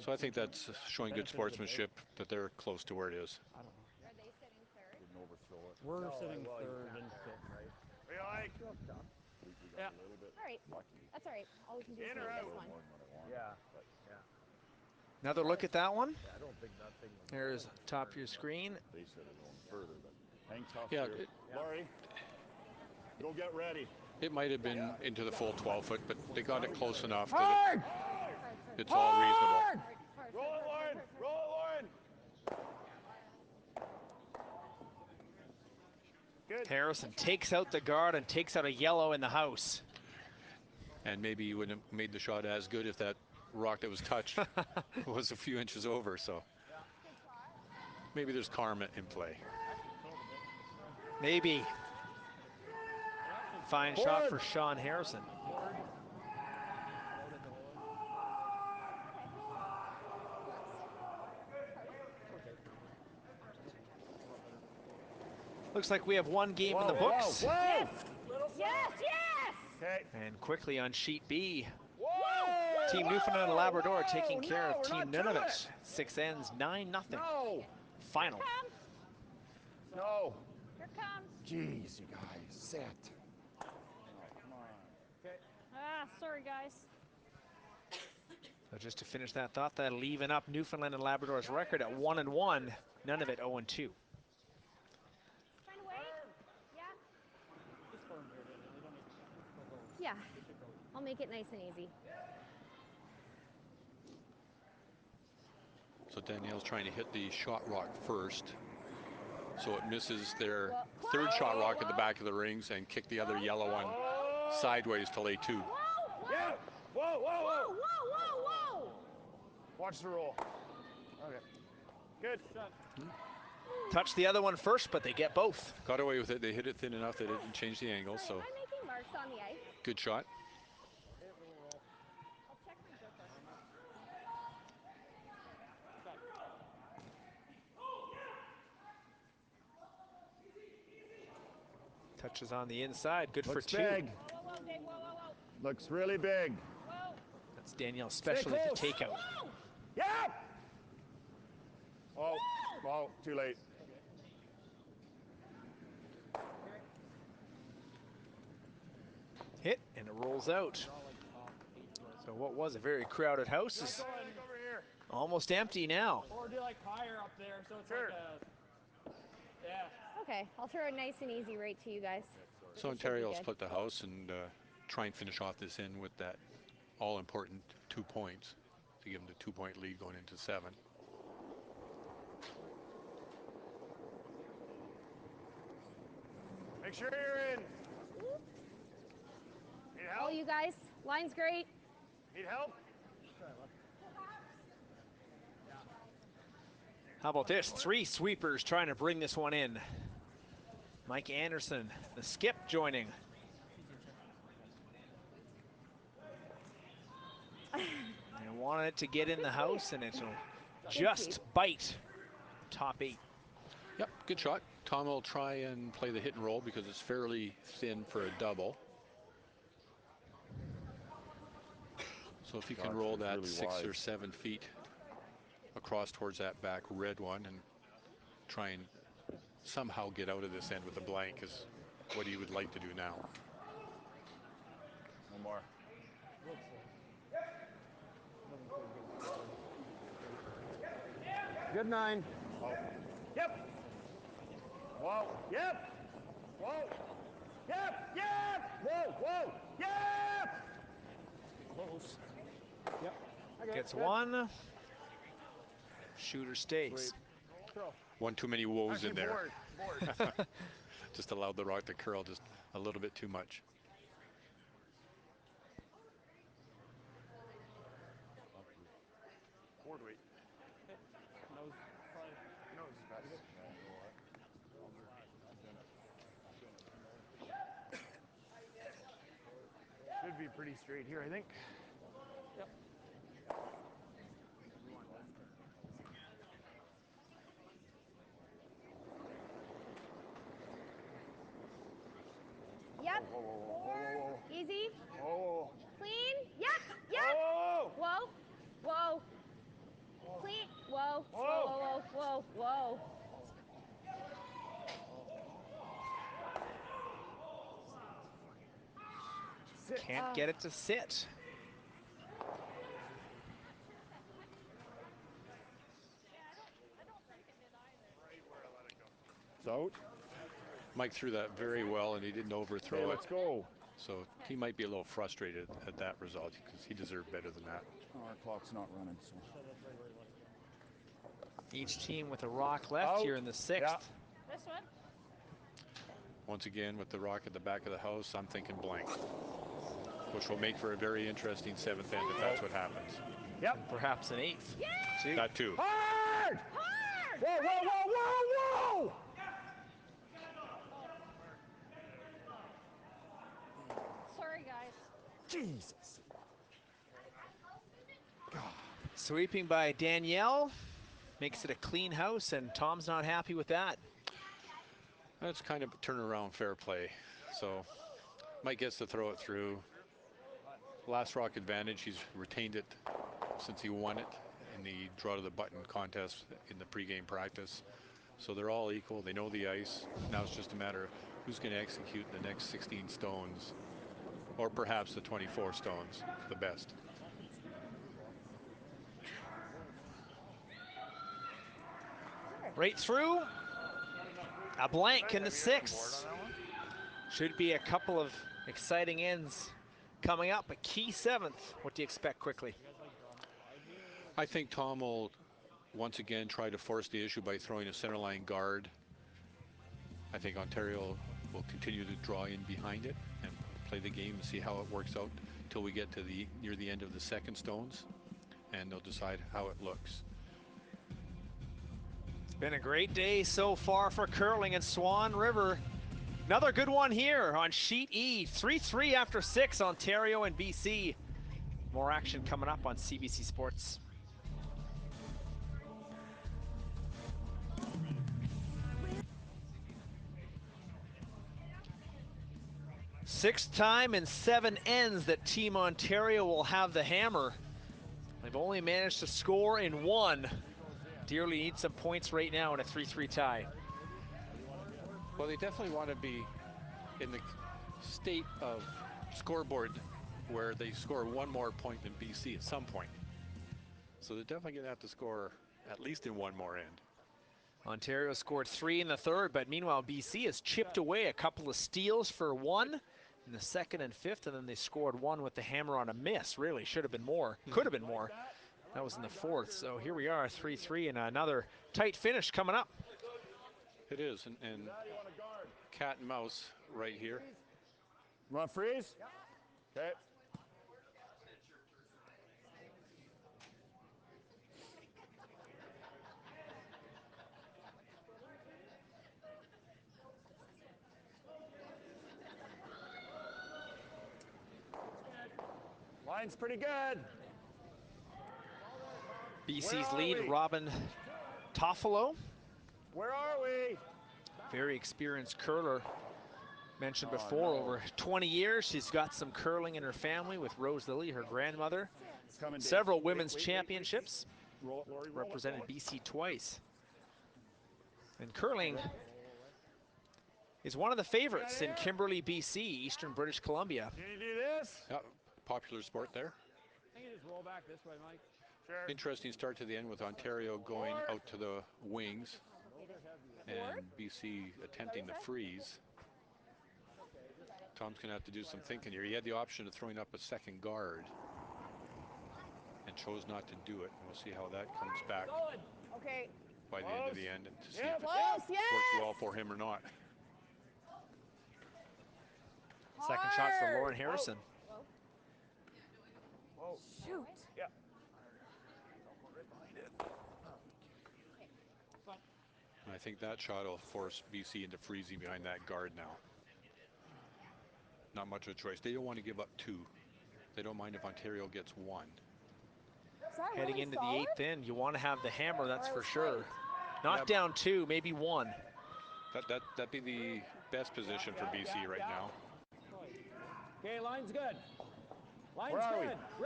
So I think that's showing good sportsmanship that they're close to where it is. Are they sitting third? Didn't overthrow it. We're sitting third and fifth. We like Yeah. a little bit All right. That's all right. All we can do is in or move out. this one. More than what I wanted. Yeah. But Yeah. Another look at that one. I don't think that thing was. There's top of your screen. they said it going further, but hang tough Yeah, here. Laurie, go get ready. it might have been into the full 12-foot, but they got it close enough that Hard! it's all reasonable. Hard, Roll it, Lauren! Roll it, Lauren! Good. Harrison takes out the guard and takes out a yellow in the house. And maybe you wouldn't have made the shot as good if that rock that was touched was a few inches over. So maybe there's karma in play. Maybe. Fine shot for Sean Harrison. Looks like we have one game in the books. Whoa! Yes! Yes! Yes! Okay. And quickly on sheet B, Whoa! Team Newfoundland and Labrador taking No, care of we're Team not to Nunavut. it. 6 ends, 9-0. No! Final. No! counts. Jeez, you guys, set. Ah, sorry, guys. So just to finish that thought, that'll even up Newfoundland and Labrador's record at 1-1. None of it 0-2. Find a way? Yeah. Yeah, I'll make it nice and easy. So Danielle's trying to hit the shot rock first, so it misses their third shot rock at the back of the rings and kick the other yellow one sideways to lay 2. Yeah. Whoa, whoa, Whoa, whoa. whoa, whoa, whoa. Watch the roll. Okay. Good. Touch the other one first, but they get both. Got away with it. They hit it thin enough they didn't change the angle, so I'm making marks on the ice. good shot. I'll check my gripper. Touches on the inside, good Looks for 2. big. Whoa, whoa, Dave, whoa, whoa, whoa. Looks really big. Whoa. That's Danielle's specialty, the close. takeout. Whoa. Yeah. Oh, oh, too late. Hit, and it rolls out. So what was a very crowded house is Over here. almost empty now. Or do like higher up there, so it's Sure. like a, yeah. Okay, I'll throw it nice and easy right to you guys. So Ontario will split the house and try and finish off this in with that all-important 2 points to give them the 2-point lead going into 7. Make sure you're in. Need All help? you guys, line's great. Need help? How about this? 3 sweepers trying to bring this one in. Mike Anderson, the skip, joining. They wanted it to get in the house, and it'll just bite top 8. Yep, good shot. Tom will try and play the hit and roll because it's fairly thin for a double. So if he can Gosh, roll it's that really 6 or wide. 7 feet across towards that back red one and try and somehow get out of this end with a blank is what he would like to do now. One more. Good 9. Yep. Whoa. Yep. Whoa. Yep. Yep. Whoa. Whoa. Yep. Close. Yep. Okay, Gets good. 1. Shooter stays. Throw. One too many woes in Actually, there. board. Just allowed the rock to curl just a little bit too much. Board weight. Nose, probably. Nose is best. Should be pretty straight here, I think. Yep. Yep. Whoa, whoa, whoa, whoa, whoa, Easy. whoa. Whoa. Clean. Yep. Yep. Whoa. Whoa. Whoa. Clean. Whoa. Whoa, whoa, whoa, whoa, whoa. Sit. Can't get it to sit. It's out. Mike threw that very well and he didn't overthrow Okay, it. let's go. So he might be a little frustrated at that result because he deserved better than that. Oh, our clock's not running, so. Each team with a rock left Out. here in the 6th. Yeah. This one. Once again, with the rock at the back of the house, I'm thinking blank, which will make for a very interesting 7th end if that's what happens. Yep. Perhaps an 8th. Yeah. That too. Hard. Hard. Whoa, whoa, whoa, whoa, whoa. Sorry, guys. Jesus. Sweeping by Danielle. Makes it a clean house, and Tom's not happy with that. That's kind of a turnaround fair play. So Mike gets to throw it through. Last rock advantage, he's retained it since he won it in the draw to the button contest in the pregame practice. So they're all equal. They know the ice. Now it's just a matter of who's going to execute the next 16 stones, or perhaps the 24 stones, the best. Right through. A blank in the 6th. Should be a couple of exciting ends coming up. A key 7th. What do you expect quickly? I think Tom will once again try to force the issue by throwing a centerline guard. I think Ontario will continue to draw in behind it and play the game and see how it works out until we get to near the end of the second stones, and they'll decide how it looks. It's been a great day so far for curling in Swan River. Another good one here on Sheet E. 3-3 after 6, Ontario and BC. More action coming up on CBC Sports. Sixth time in 7 ends that Team Ontario will have the hammer. They've only managed to score in 1. Dearly needs some points right now in a 3-3 tie. Well, they definitely want to be in the state of scoreboard where they score 1 more point than BC at some point. So they're definitely going to have to score at least in 1 more end. Ontario scored 3 in the 3rd, but meanwhile BC has chipped away a couple of steals for 1 in the 2nd and 5th, and then they scored 1 with the hammer on a miss. Really should have been more, could have been more. That was in the 4th. So here we are, 3-3, and another tight finish coming up. It is, and cat and mouse right here. You want to freeze? Okay. Line's pretty good. BC's lead, Robin Toffolo. Where are we? Very experienced curler. Mentioned before, over 20 years. She's got some curling in her family with Rose Lily, her grandmother. Several women's championships. Represented BC twice. And curling is one of the favorites in Kimberley, BC, Eastern British Columbia. Can you do this? Yeah, popular sport there. I think you just roll back this way, Mike. Sure. Interesting start to the end with Ontario going out to the wings and BC attempting the freeze. Tom's going to have to do some thinking here. He had the option of throwing up a second guard and chose not to do it. And we'll see how that comes back Okay. by the end of the end and to see if it Close, works well for him or not. Second shot for Lauren Harrison. Whoa. Shoot. Yeah. And I think that shot will force BC into freezing behind that guard now. Not much of a choice. They don't want to give up 2. They don't mind if Ontario gets 1. Heading into the 8th end, you want to have the hammer, that's for sure. Not down 2, maybe 1. That'd be the best position for BC right now. Okay, line's good. Line's Where are good. we?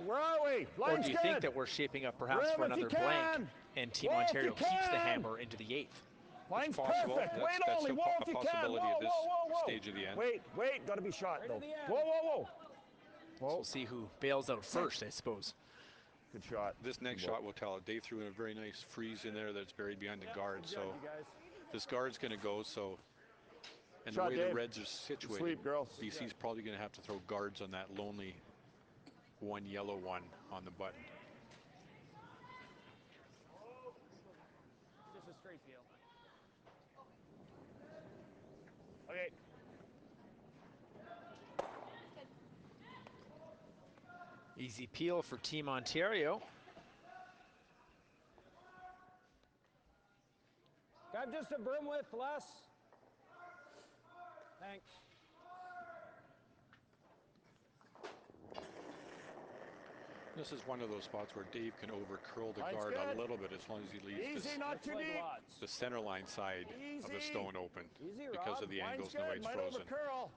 Where are we? Or Line's do you good. think that we're shaping up perhaps Rim for if you another blank can. and Team Whoa, if Ontario you keeps the can. hammer into the 8th? Line's possible. perfect. That's Wait only. still Whoa, a if you can. possibility Whoa, at this whoa, whoa, whoa. stage of the end. Wait. Got to be shot, though. to the end. Whoa. So we'll see who bails out first, I suppose. Good shot. This next shot will tell it. Dave threw in a very nice freeze in there that's buried behind the guard. So this guard's going to go. So, and Shot, the way Dave. the Reds are situated, Sweep, girls. BC's probably going to have to throw guards on that lonely one yellow one on the button. Just a straight deal. Okay. Easy peel for Team Ontario. Grab just a broom width less. Thanks. This is one of those spots where Dave can over curl the Line's guard good. a little bit as long as he leaves Easy, not too deep. the center line side of the Easy. stone open Easy, because Rob. of the Line's angles and the way good. it's Might frozen. overcurl.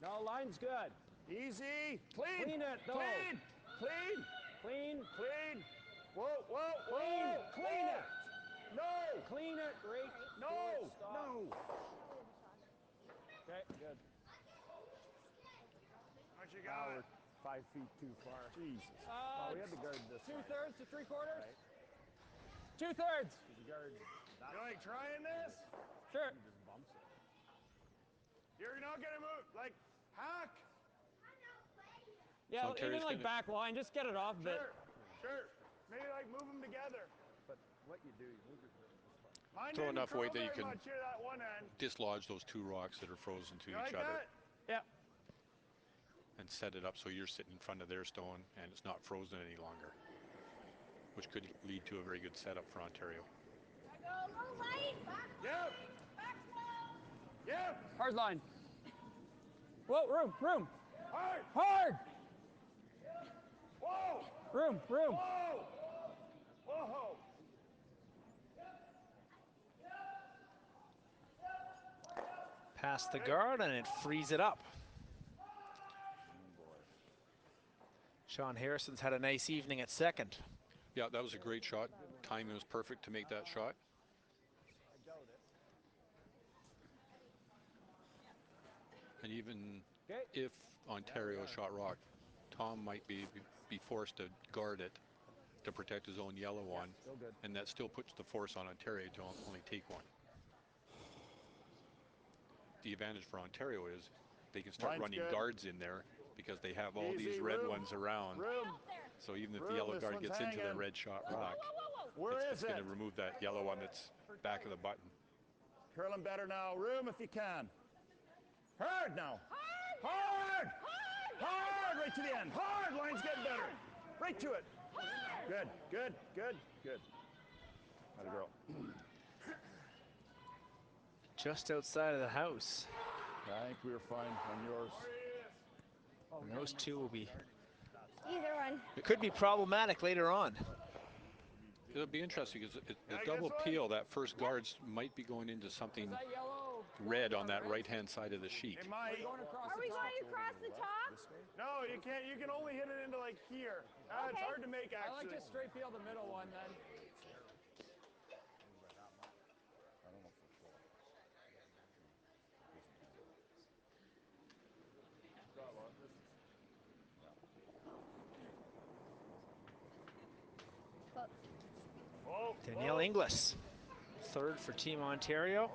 No, line's good. Easy. Clean. Clean it, though. Clean. Clean. Whoa. Clean. Clean it. No. Clean it. Now we're 5 feet too far. Jesus. Well, we had the guard this way. 2/3 to 3/4. Right. 2/3. The guard. You like trying this? Sure. He just bumps it. You're not gonna move. Like, hack. Yeah, So even Terry's like gonna- back line, just get it off a bit. Sure. Maybe like move them together. But what you do, you move your grip this way. Mine Throw didn't enough curl weight that you very can much here, that one end. dislodge those two rocks that are frozen to You each like other that? Yeah. and set it up so you're sitting in front of their stone and it's not frozen any longer, which could lead to a very good setup for Ontario. Go a little light. Back Yep. back slow. Yep. Hard line. Whoa, room. Hard. Hard. Whoa. Room. Whoa. Whoa. Past the guard, and it frees it up. Sean Harrison's had a nice evening at second. Yeah, that was a great shot. Timing was perfect to make that shot. And even if Ontario shot rock, Tom might be forced to guard it to protect his own yellow one, and that still puts the force on Ontario to only take one. The advantage for Ontario is they can start Line's running good. guards in there because they have all these Easy, red room. ones around. Room. So even if the Room, yellow this guard one's gets into the hanging. red shot rock, Where it's is going it? to remove that yellow one that's back of the button. Curling better now. Room if you can. Hard now. Hard. Hard. Right to the end. Hard. Line's getting better. Right to it. Good. Let it girl. Just outside of the house. I think we were fine on yours. And those two will be, Either one. could be problematic later on. It'll be interesting because the double peel, that first guards might be going into something That yellow. red on that right-hand side of the sheet. It might. Going across Are the we top. going across the top? No, you can't. You can only hit it into like here. It's Okay. hard to make I like actually. to straight peel the middle one then. I don't know for sure. Danielle Inglis, third for Team Ontario.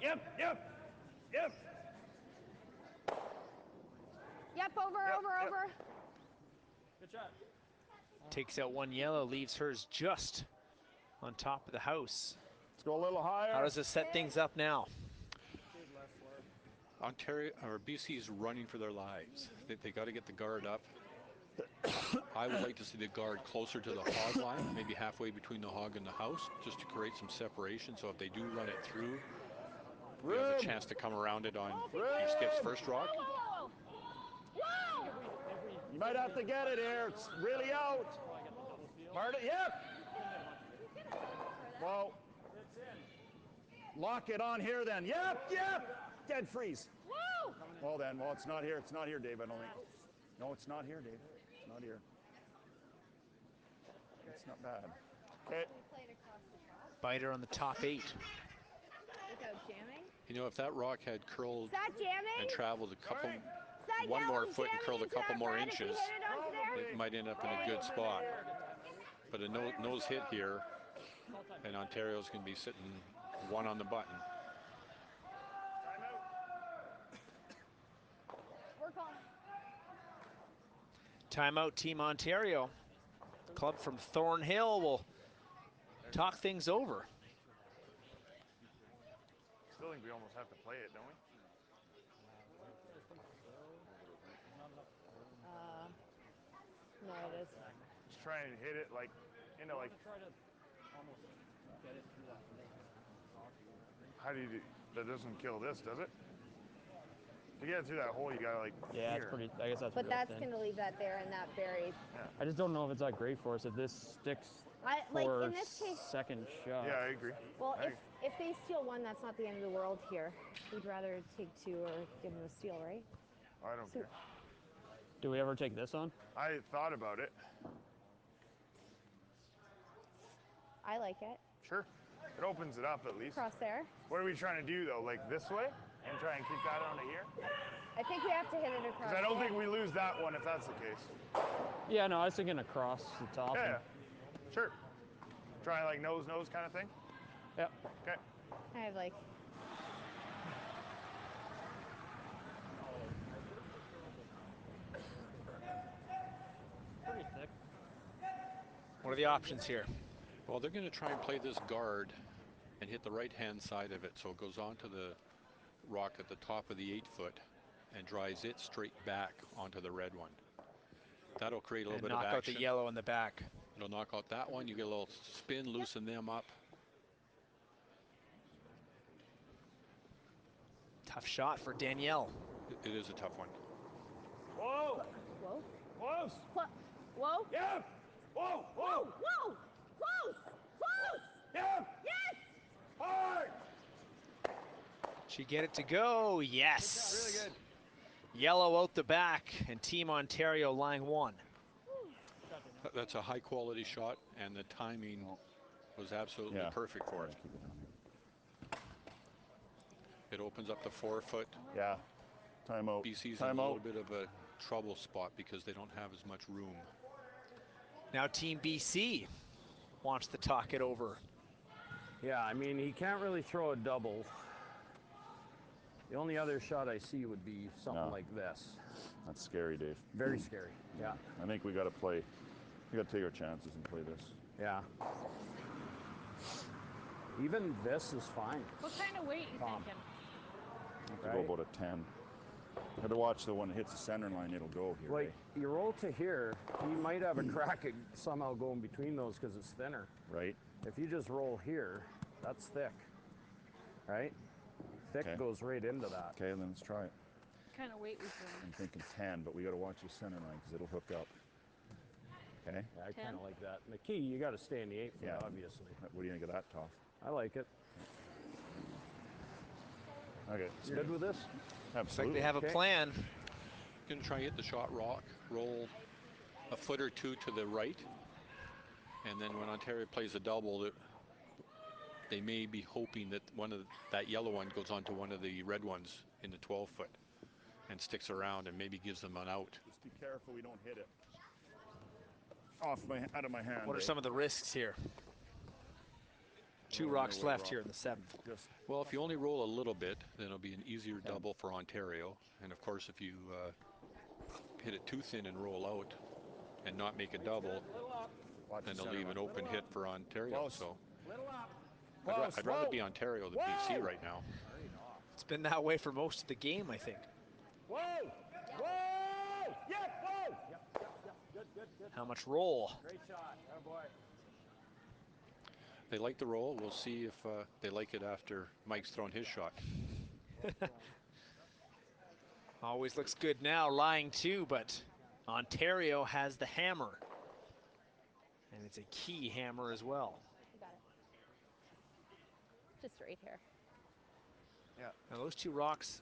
Yep. Yep, over. Good shot. Takes out one yellow, leaves hers just on top of the house. Let's go a little higher. How does it set things up now? Ontario or BC is running for their lives. They got to get the guard up. I would like to see the guard closer to the hog line, maybe halfway between the hog and the house, just to create some separation. So if they do run it through, we have a chance to come around it on Skip's first rock. Whoa! You might have to get it here. It's really out. Marta, yep. Well, lock it on here then. Yep. Dead freeze. Whoa! Well then, it's not here. It's not here, Dave, I don't think. No, it's not here, Dave. It's not here. It's not bad. Okay. Biter on the top 8. Without jamming? You know, if that rock had curled Is that jamming? and traveled a couple, Is that one more yellow foot and jamming curled a into couple that more red if we inches, hit it onto there? it might end up in a good spot. But a nose hit here, and Ontario's going to be sitting one on the button. We're calling. Timeout, Team Ontario. Club from Thornhill will talk things over. Still think we almost have to play it, don't we? No, it is. Just trying to hit it like into like. Try to almost get it through that. How do you do? That doesn't kill this, does it? To get it through that hole, you gotta like. Yeah, here. it's pretty. I guess that's. But real that's thin. gonna leave that there and that buried. I just don't know if it's that great for us if this sticks Like for in this case, second shot. Yeah, I agree. well, if they steal one, that's not the end of the world here. We'd rather take 2 or give them a steal, right? I don't care. Do we ever take this on? I thought about it. I like it. Sure. It opens it up at least. Cross there. What are we trying to do though? Like this way? And try and keep that onto here? I think we have to hit it across. Because I don't there. think we lose that one if that's the case. Yeah, no, I was thinking across the top. Yeah, sure. Try like nose kind of thing? Yeah. Okay. I have like. Pretty thick. What are the options here? Well, they're going to try and play this guard and hit the right-hand side of it, so it goes onto the rock at the top of the 8-foot and drives it straight back onto the red one. That'll create a little And bit of knock action. out the yellow in the back. It'll knock out that one. You get a little spin, loosen them up. Tough shot for Danielle. It is a tough one. Whoa! Whoa. Close! Whoa. Yeah! Whoa! Whoa! Whoa. Close. Close. Yeah! Yes. Hard! She get it to go. Yes. Really good. Yellow out the back, and Team Ontario line 1. That's a high-quality shot, and the timing was absolutely perfect for it. It opens up the 4-foot. Yeah. Timeout. BC's in a little bit of a trouble spot because they don't have as much room. Now Team BC wants to talk it over. Yeah, I mean, he can't really throw a double. The only other shot I see would be something like this. That's scary, Dave. Very scary, yeah. I think we got to play. We got to take our chances and play this. Yeah. Even this is fine. What kind of weight you thinking? I have to go about a 10. I have to watch the one that hits the center line. It'll go here. Like, you roll to here, you might have a crack at somehow going between those because it's thinner. Right. If you just roll here, that's thick, right? Thick goes right into that. Okay, then let's try it. What kind of weight we throwing? I'm thinking 10, but we got to watch the center line because it'll hook up. Okay. Yeah, I kind of like that. And the key, you got to stay in the 8-foot, obviously. What do you think of that, Toff? I like it. Okay. You good with this? Looks like Absolutely. they have a plan. Going to try and hit the shot rock, roll a foot or two to the right, and then when Ontario plays a double, they may be hoping that that yellow one goes onto one of the red ones in the 12-foot and sticks around and maybe gives them an out. Just be careful we don't hit it out of my hand. What are some of the risks here? 2 rocks left here in the 7th. Well, if you only roll a little bit, then it'll be an easier double for Ontario. And of course, if you hit it too thin and roll out and not make a double, then they'll leave an open hit for Ontario. So I'd rather be Ontario than BC right now. It's been that way for most of the game, I think. Whoa! Whoa! Yeah, whoa! Good. How much roll? Great shot. Oh boy. They like the roll. We'll see if they like it after Mike's thrown his shot. Always looks good now, lying 2, but Ontario has the hammer. And it's a key hammer as well. You got it. Just right here. Yeah. Now those 2 rocks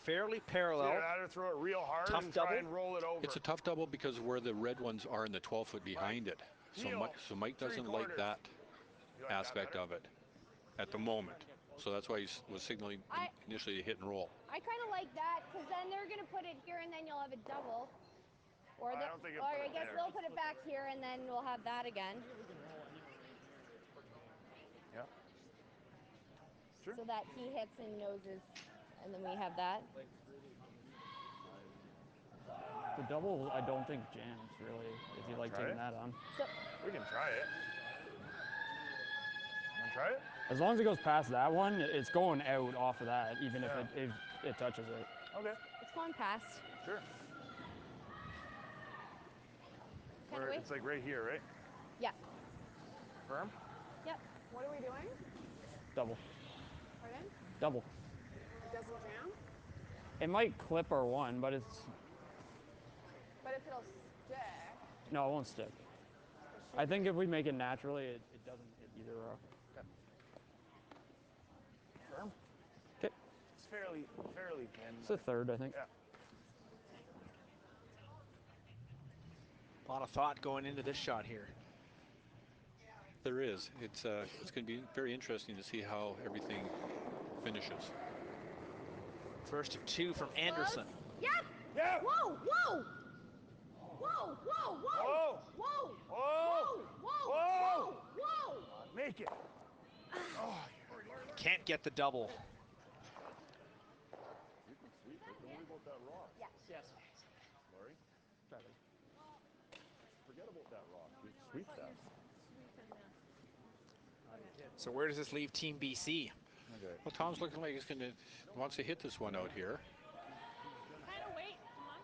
fairly parallel. Either that or throw it real hard Tough and double. try and roll it over. It's a tough double because where the red ones are in the 12-foot behind it. So Mike doesn't like that aspect of it at the moment. So that's why he was signaling initially to hit and roll. I kind of like that because then they're going to put it here and then you'll have a double. Or, I don't think or I guess they'll put it back here and then we'll have that again. Yeah. Sure. So that he hits and noses and then we have that. The double, I don't think jams, really, if you like taking that on. So We can try it. Want to try it? As long as it goes past that one, it's going out off of that, even if it touches it. Okay. it's going past. Sure. Kind of weight? It's like right here, right? Yeah. Firm? Yep. What are we doing? Double. Pardon? Double. It doesn't jam? It might clip our one, but it's... But if it'll stick. No, it won't stick. I think if we make it naturally, it doesn't hit either rock. Firm? Okay. It's fairly thin. It's a third, I think. Yeah. A lot of thought going into this shot here. There is. It's going to be very interesting to see how everything finishes. First of two from Anderson. Yep. Yep. Whoa, whoa. Whoa, whoa, whoa. Whoa. Whoa. Whoa. Whoa, Whoa. whoa. Make it. Can't get the double. You can sweep it. Don't worry about that rock. Yes. Laurie? Forget about that rock. You sweep that. So where does this leave Team BC? Okay. Well, Tom's looking like he's wants to hit this one out here. Kind of wait. Come on.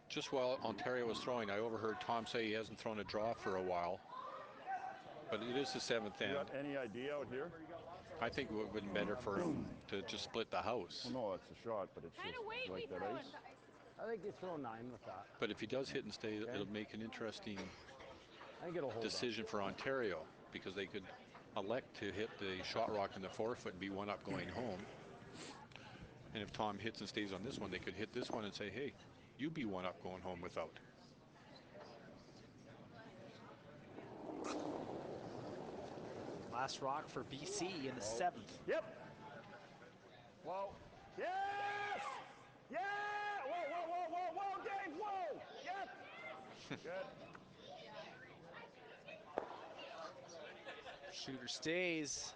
Just while Ontario was throwing, I overheard Tom say he hasn't thrown a draw for a while. But it is the seventh You end. got any idea out here? I think it would have been better for him to just split the house. Well, no, it's a shot, but it's Kind just of wait. like We that throw ice. it. I think you throw 9 with that. But if he does hit and stay, it'll make an interesting I think it'll hold decision for Ontario, because they could elect to hit the shot rock in the 4-foot and be one up going home. And if Tom hits and stays on this one, they could hit this one and say, hey, you be one up going home without. Last rock for BC in the 7th. Yep. Whoa. Yes. Yeah. Whoa, Dave. Whoa. Yep. Good. Shooter stays.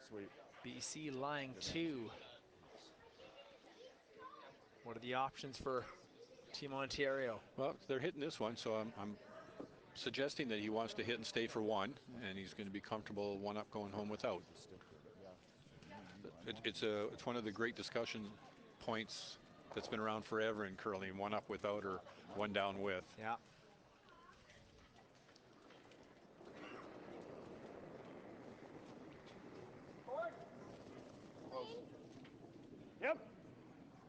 Sweet. BC lying 2. What are the options for Team Ontario? Well, they're hitting this one, so I'm suggesting that he wants to hit and stay for 1, and he's going to be comfortable one up going home without. It's one of the great discussion points that's been around forever in curling, one up without or one down with. Yeah. Yep.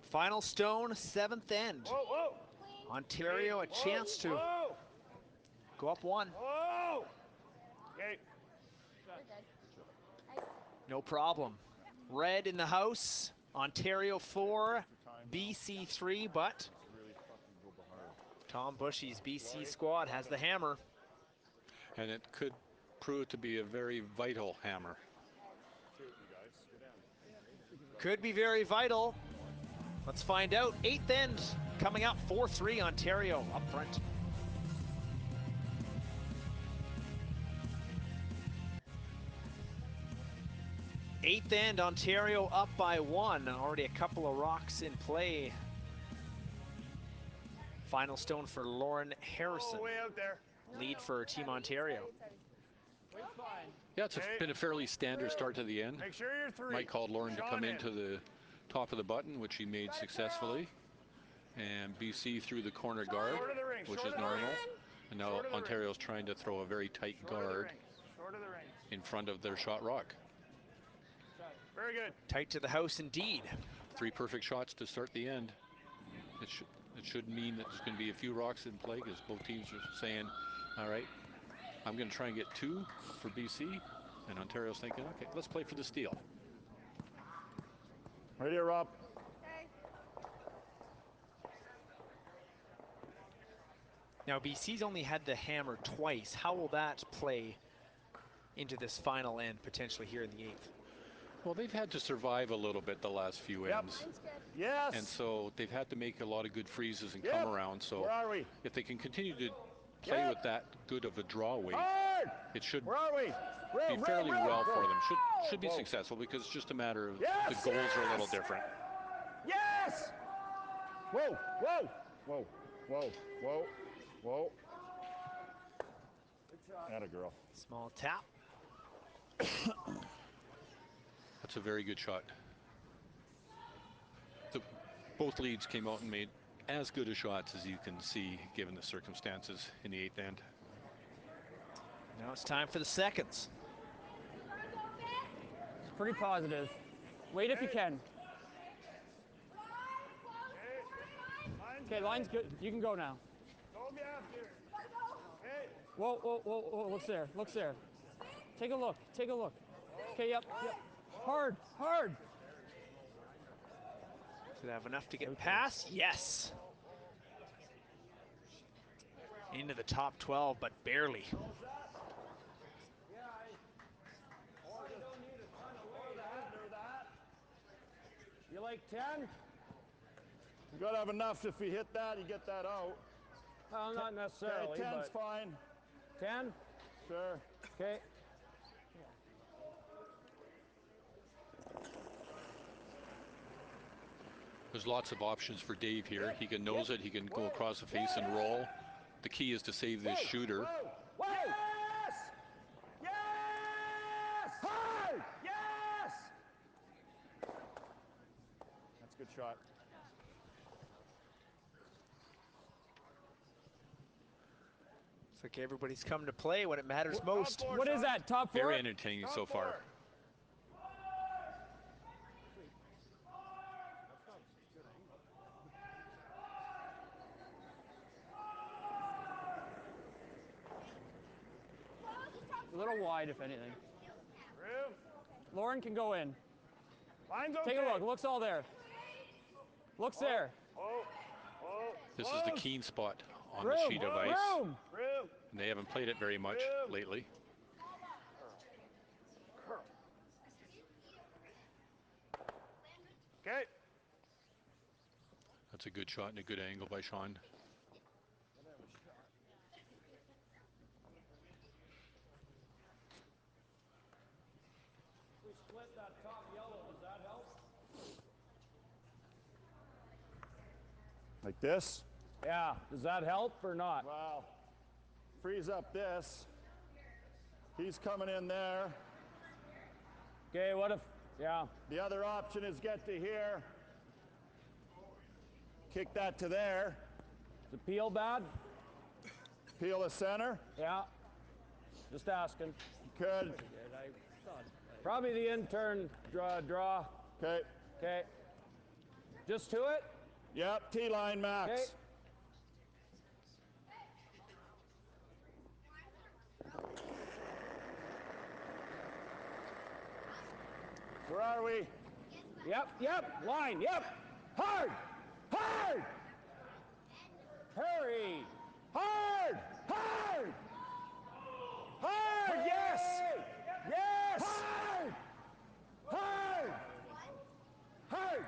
Final stone, 7th end. Whoa. Ontario a chance to Whoa. go up 1. Whoa. Okay. No problem. Red in the house. Ontario 4, BC 3, but Tom Buchy's BC squad has the hammer. And it could prove to be a very vital hammer. Could be very vital. Let's find out. 8th end coming up, 4-3 Ontario up front. Eighth end, Ontario up by 1. Already a couple of rocks in play. Final stone for Lauren Harrison. Oh, way out there. Lead for Team Ontario. Yeah, it's been a fairly standard start to the end. Make sure you're 3. Mike called Lauren to Sean come in. into the top of the button, which he made successfully. And BC through the corner guard, Short of the ring, which short is of the normal. ring. And now Short of the Ontario's trying to throw a very tight guard Short of the ring. in front of their shot rock. Very good. Tight to the house indeed. 3 perfect shots to start the end. It should mean that there's going to be a few rocks in play, because both teams are saying, all right, I'm going to try and get 2 for BC. And Ontario's thinking, okay, let's play for the steal. Right here, Rob. Now BC's only had the hammer twice. How will that play into this final end potentially here in the 8th? Well, they've had to survive a little bit the last few ends. Yes. And so they've had to make a lot of good freezes and Yep. come around. So Where are we? if they can continue to play Yep. with that good of a draw weight, Hard. it should Where are we? be fairly well for them. Should be Whoa. successful, because it's just a matter of Yes, the goals are a little yes. different. Yes. Whoa. Atta girl. Small tap. That's a very good shot. Both leads came out and made as good a shots as you can see, given the circumstances in the 8th end. Now it's time for the seconds. It's pretty positive. Wait if you can. Okay, line's good. You can go now. Don't be after. Hey. Whoa. Looks there. Take a look. Okay, yep. Hard. Should have enough to get past? Yes. Into the top 12, but barely. You like 10? You gotta have enough. If you hit that, you get that out. Well, not necessarily, Okay, 10's but fine. 10? Sure. Okay. There's lots of options for Dave here. He can nose it, he can go across the face and roll. The key is to save this shooter. Whoa! Yes! Yes! Hard! Yes! That's a good shot. Looks like everybody's come to play when it matters most. What is that, top four? Very entertaining so far. A little wide, if anything. Room. Lauren can go in. Line's Take okay. a look. Looks all there. Looks there. This is the keen spot on the sheet of ice. Room. And they haven't played it very much lately. Okay. That's a good shot and a good angle by Sean. We split that top yellow. Does that help? Like this? Yeah. Does that help or not? Wow. Freeze up this. He's coming in there. Okay, what if, yeah. The other option is get to here. Kick that to there. Is the peel bad? Peel the center. Yeah. Just asking. Good. Probably the intern draw. Okay. Okay. Just to it? Yep, T-line, Max. Okay. Where are we? Yep. Line, yep. Hard! Hard! Hurry! Hard! Hard! Hard! Yes! Yes! Hard! Hard! Hard!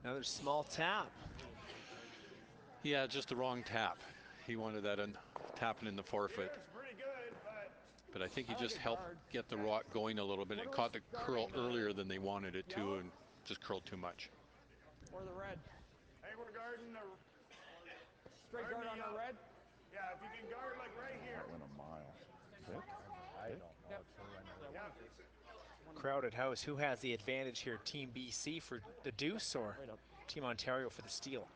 Another small tap. Yeah, just the wrong tap. He wanted that tapping in the forefoot. Pretty good, But I think he just helped get the rock going a little bit. It caught the curl earlier than they wanted it to and just curled too much. Or the red. Hey, we're guarding the Straight guard on the red? Yeah, if you can guard like right here. That went a mile. I don't know. Crowded house. Who has the advantage here? Team BC for the deuce or Team Ontario for the steal?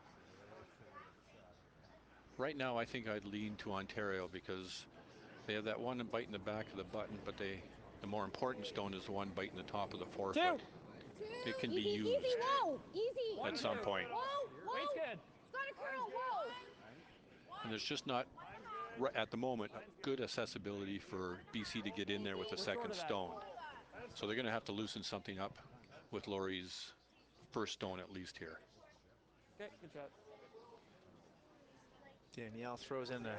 Right now, I think I'd lean to Ontario because they have that one bite in the back of the button, but the more important stone is the one biting the top of the forefoot. It can be used Easy, whoa! Easy! at some point. Whoa! Weight's good. It's gotta curl, whoa! And there's just not, at the moment, good accessibility for BC to get in there with a second stone. So they're going to have to loosen something up with Laurie's first stone at least here. Okay, good shot. Danielle throws in the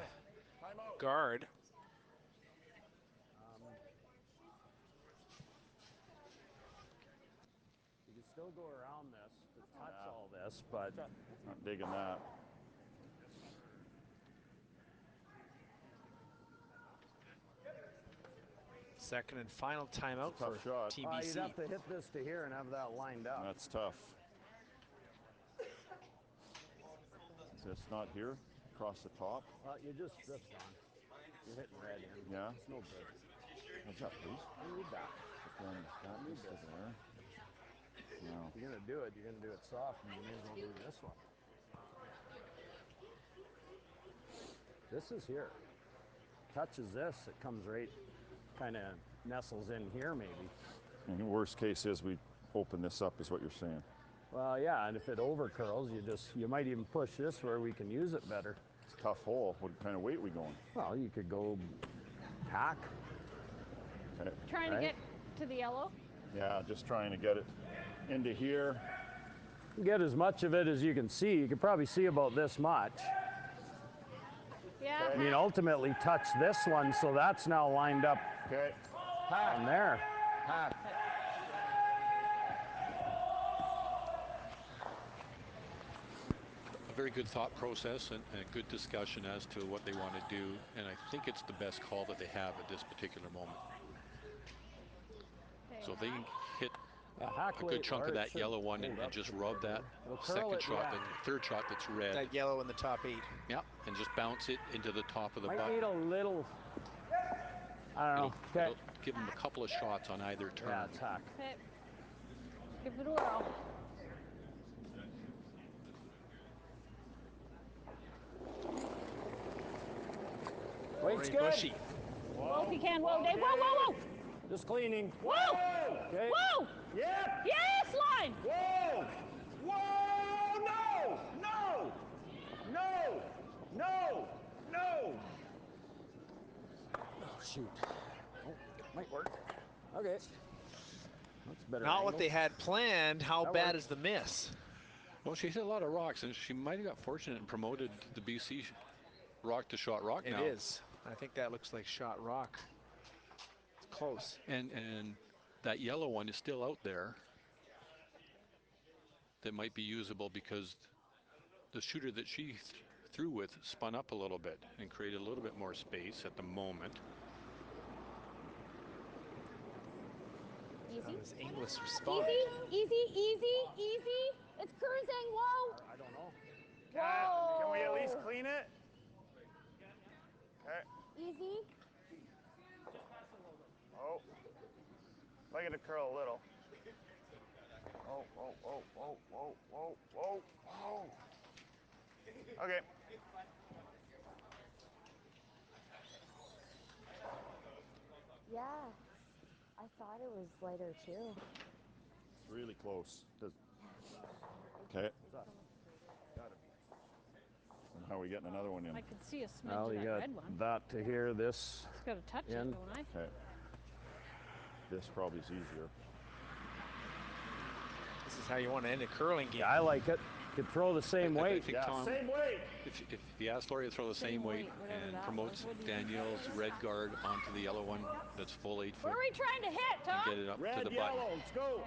guard. You can still go around this to touch all this, but Not digging that. Second and final timeout for Tough shot. Team you'd BC. have to hit this to here and have that lined up. That's tough. Is this not here? Across the top? Well, that's fine. You're hitting red in. Yeah. It's no good. What's that, please? You need that. But then that needs to there. No. If you're gonna do it, you're gonna do it soft, and you may as well do this one. This is here. Touches this, it comes right, kind of nestles in here maybe. And the worst case is we open this up, is what you're saying. Well, yeah, and if it over curls, you might even push this where we can use it better. It's a tough hole. What kind of weight we going? Well, you could go hack. Okay. Trying to get to the yellow. Yeah, just trying to get it into here. Get as much of it as you can see. You could probably see about this much. Yeah. I mean, ultimately touch this one, so that's now lined up Okay. on there. Hack. a very good thought process and a good discussion as to what they want to do. And I think it's the best call that they have at this particular moment. So if they can hit a good chunk of that yellow one and just rub that second shot, that third shot that's red. That yellow in the top 8. Yeah, and just bounce it into the top of the Might button. need a little, I don't know. It'll give them a couple of shots on either turn. Yeah, attack. Okay. Give it a whirl. Weight's good. Bushy. Whoa, if you can. Whoa, Dave. Whoa, whoa, whoa. Just cleaning. Whoa. Okay. Whoa. Yep. Yes, line. Whoa! Whoa! No! No! No! No! No! Oh, shoot. Oh, might work. Okay. That's better. Not what angle. they had planned. How That bad worked. is the miss? Well, she hit a lot of rocks, and she might have got fortunate and promoted the BC rock to shot rock now. It is. I think that looks like shot rock. It's close. And that yellow one is still out there that might be usable because the shooter that she threw with spun up a little bit and created a little bit more space at the moment. How Easy. does Inglis respond? Easy, easy, easy, easy. It's cruising. Whoa. I don't know. Whoa. Can we at least clean it? Okay. Easy. Oh. Like it to curl a little. Oh, oh, oh, oh, oh, oh, oh, oh. Okay. Yeah. I thought it was lighter too. It's really close. Okay. And how are we getting another one in? I could see a smidge Well, of you that got red one. that to here. This. It's got to touch it, in. don't I? Okay. This probably is easier. This is how you want to end a curling game. Yeah, I like it. Could throw the same I weight. think Tom, Same weight. if you ask Laurie to throw the same weight whatever and that promotes was, what do you think Danielle's that is? red guard onto the yellow one that's full 8 Where foot are we trying to hit, and Tom? get it up to Red, the button. yellow, let's go.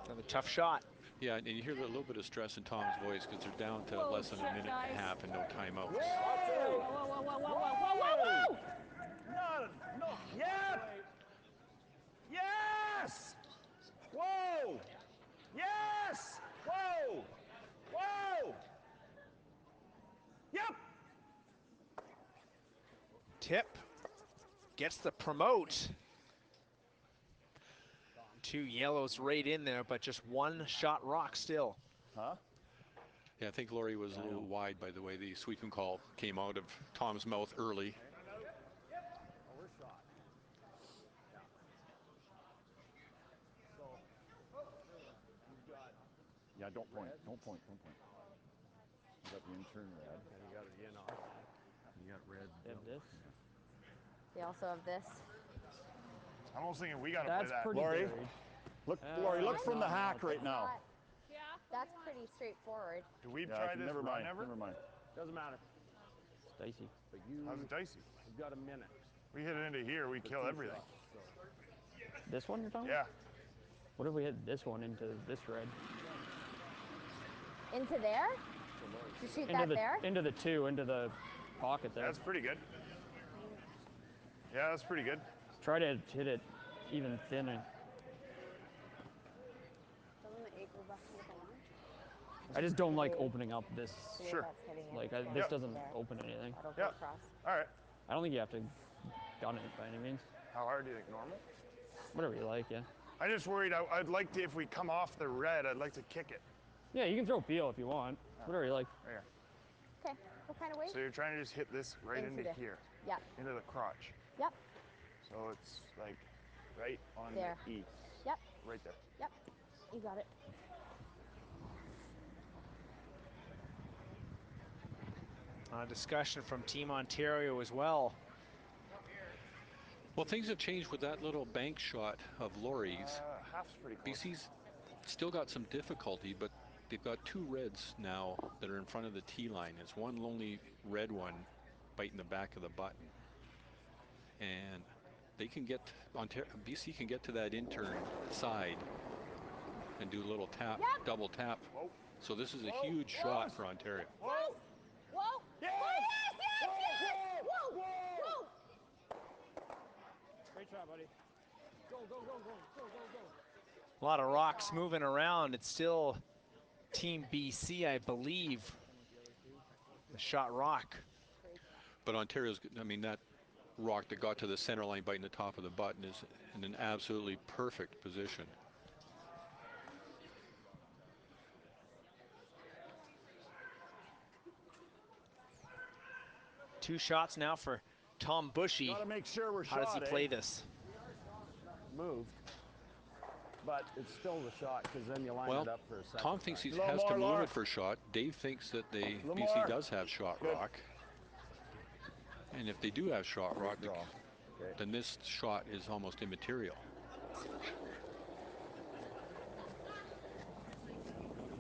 Another tough shot. Yeah, and you hear a little bit of stress in Tom's voice because they're down to Whoa, less than a shit, minute guys. and a half and no timeouts. Whoa, whoa, whoa, whoa, whoa, whoa, whoa, whoa! No, no. Yep. Yes. Whoa. Yes. Whoa. Whoa. Yep. Tip gets the promote. 2 yellows right in there, but just one shot rock still. Huh? Yeah, I think Laurie was a little wide by the way the sweeping call came out of Tom's mouth early. Yeah, don't point. Don't point. Don't point. You got the intern red. And you got it in off. You got red. And this. They also have this. I'm almost thinking we got to play That's that. pretty Lori? buried. Look, Lori, look from the hack right It's now. not- That's pretty straightforward. Do we Yeah, try this? never mind. Never? Never mind. Doesn't matter. It's dicey. But How's it dicey? you've got a minute. We hit it into here, we kill everything. This one you're talking Yeah. about? What if we hit this one into this red? Into there? To shoot Into that the there? into the 2, into the pocket there. That's pretty good. Yeah, that's pretty good. Try to hit it even thinner. I just don't like opening up this. Sure. That's hitting it. Like It's this going doesn't there. open anything. That'll go Yeah. across. All right. I don't think you have to gun it by any means. How hard do you think? Normal? Whatever you like, yeah. I just worried I'd like to, if we come off the red, I'd like to kick it. Yeah, you can throw peel if you want. Whatever you like. There. Okay. What kind of weight? So you're trying to just hit this right into there. here, Yep. into the crotch. Yep. So it's like right on There. the E. Yep. Right there. Yep. You got it. Discussion from Team Ontario as well. Well, things have changed with that little bank shot of Laurie's. Half's pretty close. BC's still got some difficulty, but they've got 2 reds now that are in front of the tee line. It's one lonely red one biting the back of the button. And they can get, BC can get to that intern side and do a little tap, double tap So this is a huge shot for Ontario. Whoa! Whoa! Yes! Yes! Yes! Yes! Whoa! Whoa! Whoa! Whoa! Great shot, buddy. Go, go, go, go, go, go, go. A lot of rocks moving around. It's still Team BC, I believe. The shot rock. But Ontario's, I mean, that rock that got to the center line biting the top of the button is in an absolutely perfect position. Two shots now for Tom Buchy. Got to make sure we're How does he shot, play eh? this? Moved. But it's still the shot because then you line Well, it up for a second. Tom thinks he Little has to more, move Laura. it for shot. Dave thinks that Little BC more. does have shot Good. rock. And if they do have shot rock, draw. then this shot is almost immaterial.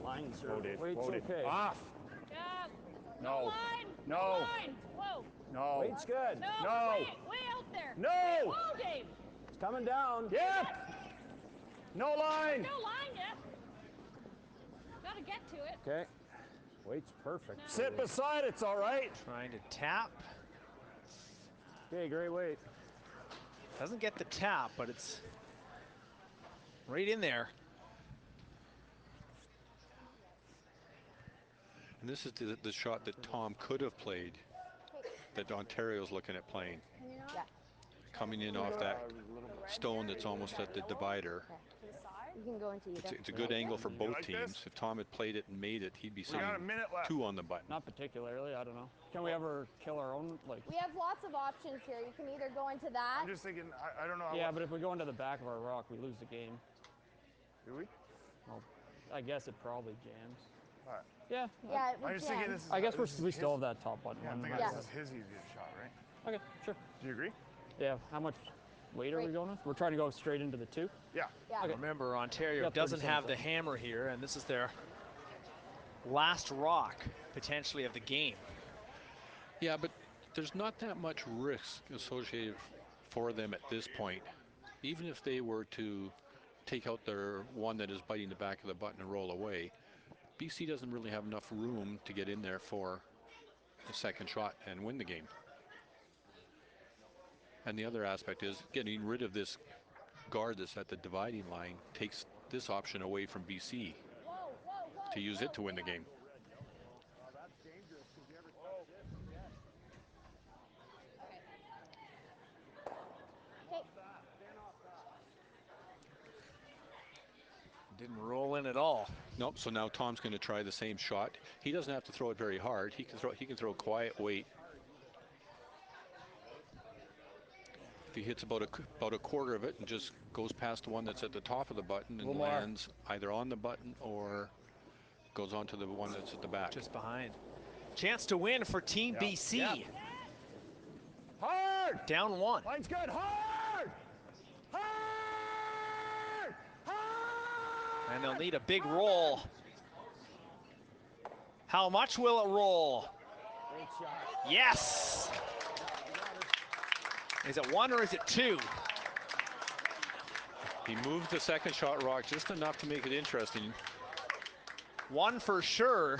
Lines are, Whoa, Dave. weight's Whoa, Dave. okay. Off. Yeah. No. Line. No. Line. Whoa. No. Weight's good. No. No. Way out there. No. Whoa, Dave. It's coming down. Yep. No line. No line yet. Gotta get to it. Okay. Weight's perfect. Sit beside it's all right. Trying to tap. Okay, great weight. Doesn't get the tap, but it's right in there. And this is the shot that Tom could have played, that Ontario's looking at playing. Yeah. Coming in off that stone that's almost at the divider. You can go into either. It's a good angle for both like teams. this? If Tom had played it and made it, he'd be We sitting got a minute left. 2 on the button. Not particularly, I don't know. Can we ever kill our own, like? We have lots of options here. You can either go into that. I'm just thinking, I don't know how. Yeah, but if we go into the back of our rock, we lose the game. Do we? Well, I guess it probably jams. All right. Yeah. Yeah, it I'm would just thinking jam. this is. I guess this is we his- still have that top button Yeah, I'm one. thinking Yeah. this is his easiest shot, right? Okay, sure. Do you agree? Yeah, how much weight are we Wait. going with? We're trying to go straight into the 2? Yeah. Yeah. Okay. Remember, Ontario Yeah, doesn't 37 have the seconds. hammer here, and this is their last rock, potentially, of the game. Yeah, but there's not that much risk associated for them at this point. Even if they were to take out their one that is biting the back of the button and roll away, BC doesn't really have enough room to get in there for a second shot and win the game. And the other aspect is getting rid of this guard that's at the dividing line takes this option away from BC to use it to win the game. Didn't roll in at all. Nope. So now Tom's going to try the same shot. He doesn't have to throw it very hard. He can throw quiet weight. If he hits about a quarter of it and just goes past the one that's at the top of the button and lands either on the button or goes onto the one that's at the back. Just behind. Chance to win for Team BC. Yep. Hard. Down 1. Line's good. Hard. Hard. Hard. And they'll need a big roll. How much will it roll? Great shot. Yes! Is it 1 or is it 2? He moved the second shot rock just enough to make it interesting. 1 for sure.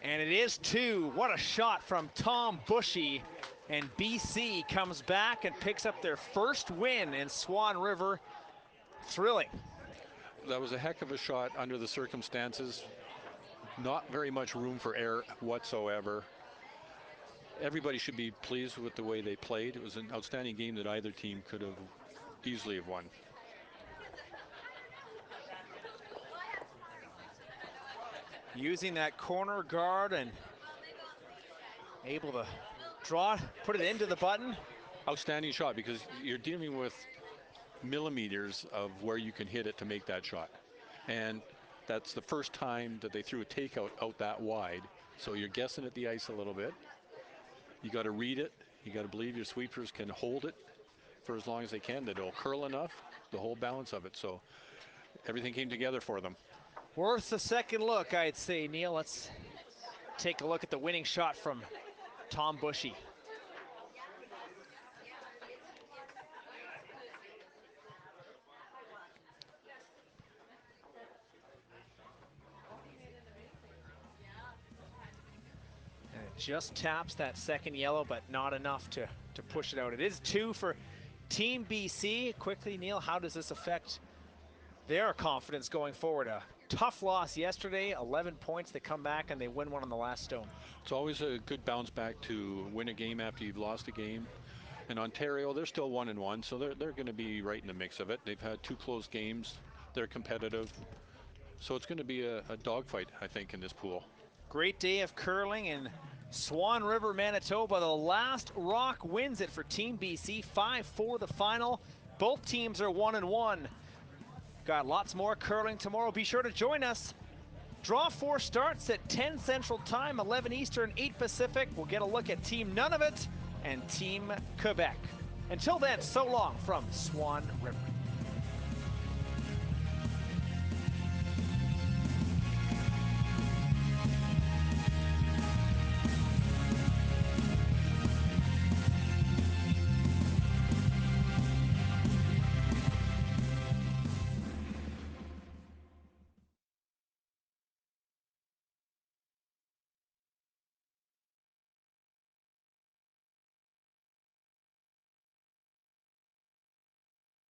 And it is 2. What a shot from Tom Buchy. And BC comes back and picks up their first win in Swan River. Thrilling. That was a heck of a shot under the circumstances. Not very much room for error whatsoever. Everybody should be pleased with the way they played. It was an outstanding game that either team could have easily have won. Using that corner guard and able to draw, put it into the button. Outstanding shot because you're dealing with millimeters of where you can hit it to make that shot. And that's the first time that they threw a takeout out that wide. So you're guessing at the ice a little bit. You got to read it. You got to believe your sweepers can hold it for as long as they can, that it'll curl enough, the whole balance of it. So everything came together for them. Worth a second look, I'd say, Neil. Let's take a look at the winning shot from Tom Buchy. just taps that second yellow, but not enough to push it out. It is 2 for Team BC. Quickly, Neil, how does this affect their confidence going forward? A tough loss yesterday, 11 points. They come back and they win one on the last stone. It's always a good bounce back to win a game after you've lost a game. In Ontario, they're still 1-1, so they're going to be right in the mix of it. They've had 2 close games. They're competitive. So it's going to be a dogfight, I think, in this pool. Great day of curling in Swan River, Manitoba. The last rock wins it for Team BC, 5-4 the final. Both teams are 1-1. Got lots more curling tomorrow. Be sure to join us. Draw 4 starts at 10 Central Time, 11 Eastern, 8 Pacific. We'll get a look at Team Nunavut and Team Quebec. Until then, so long from Swan River.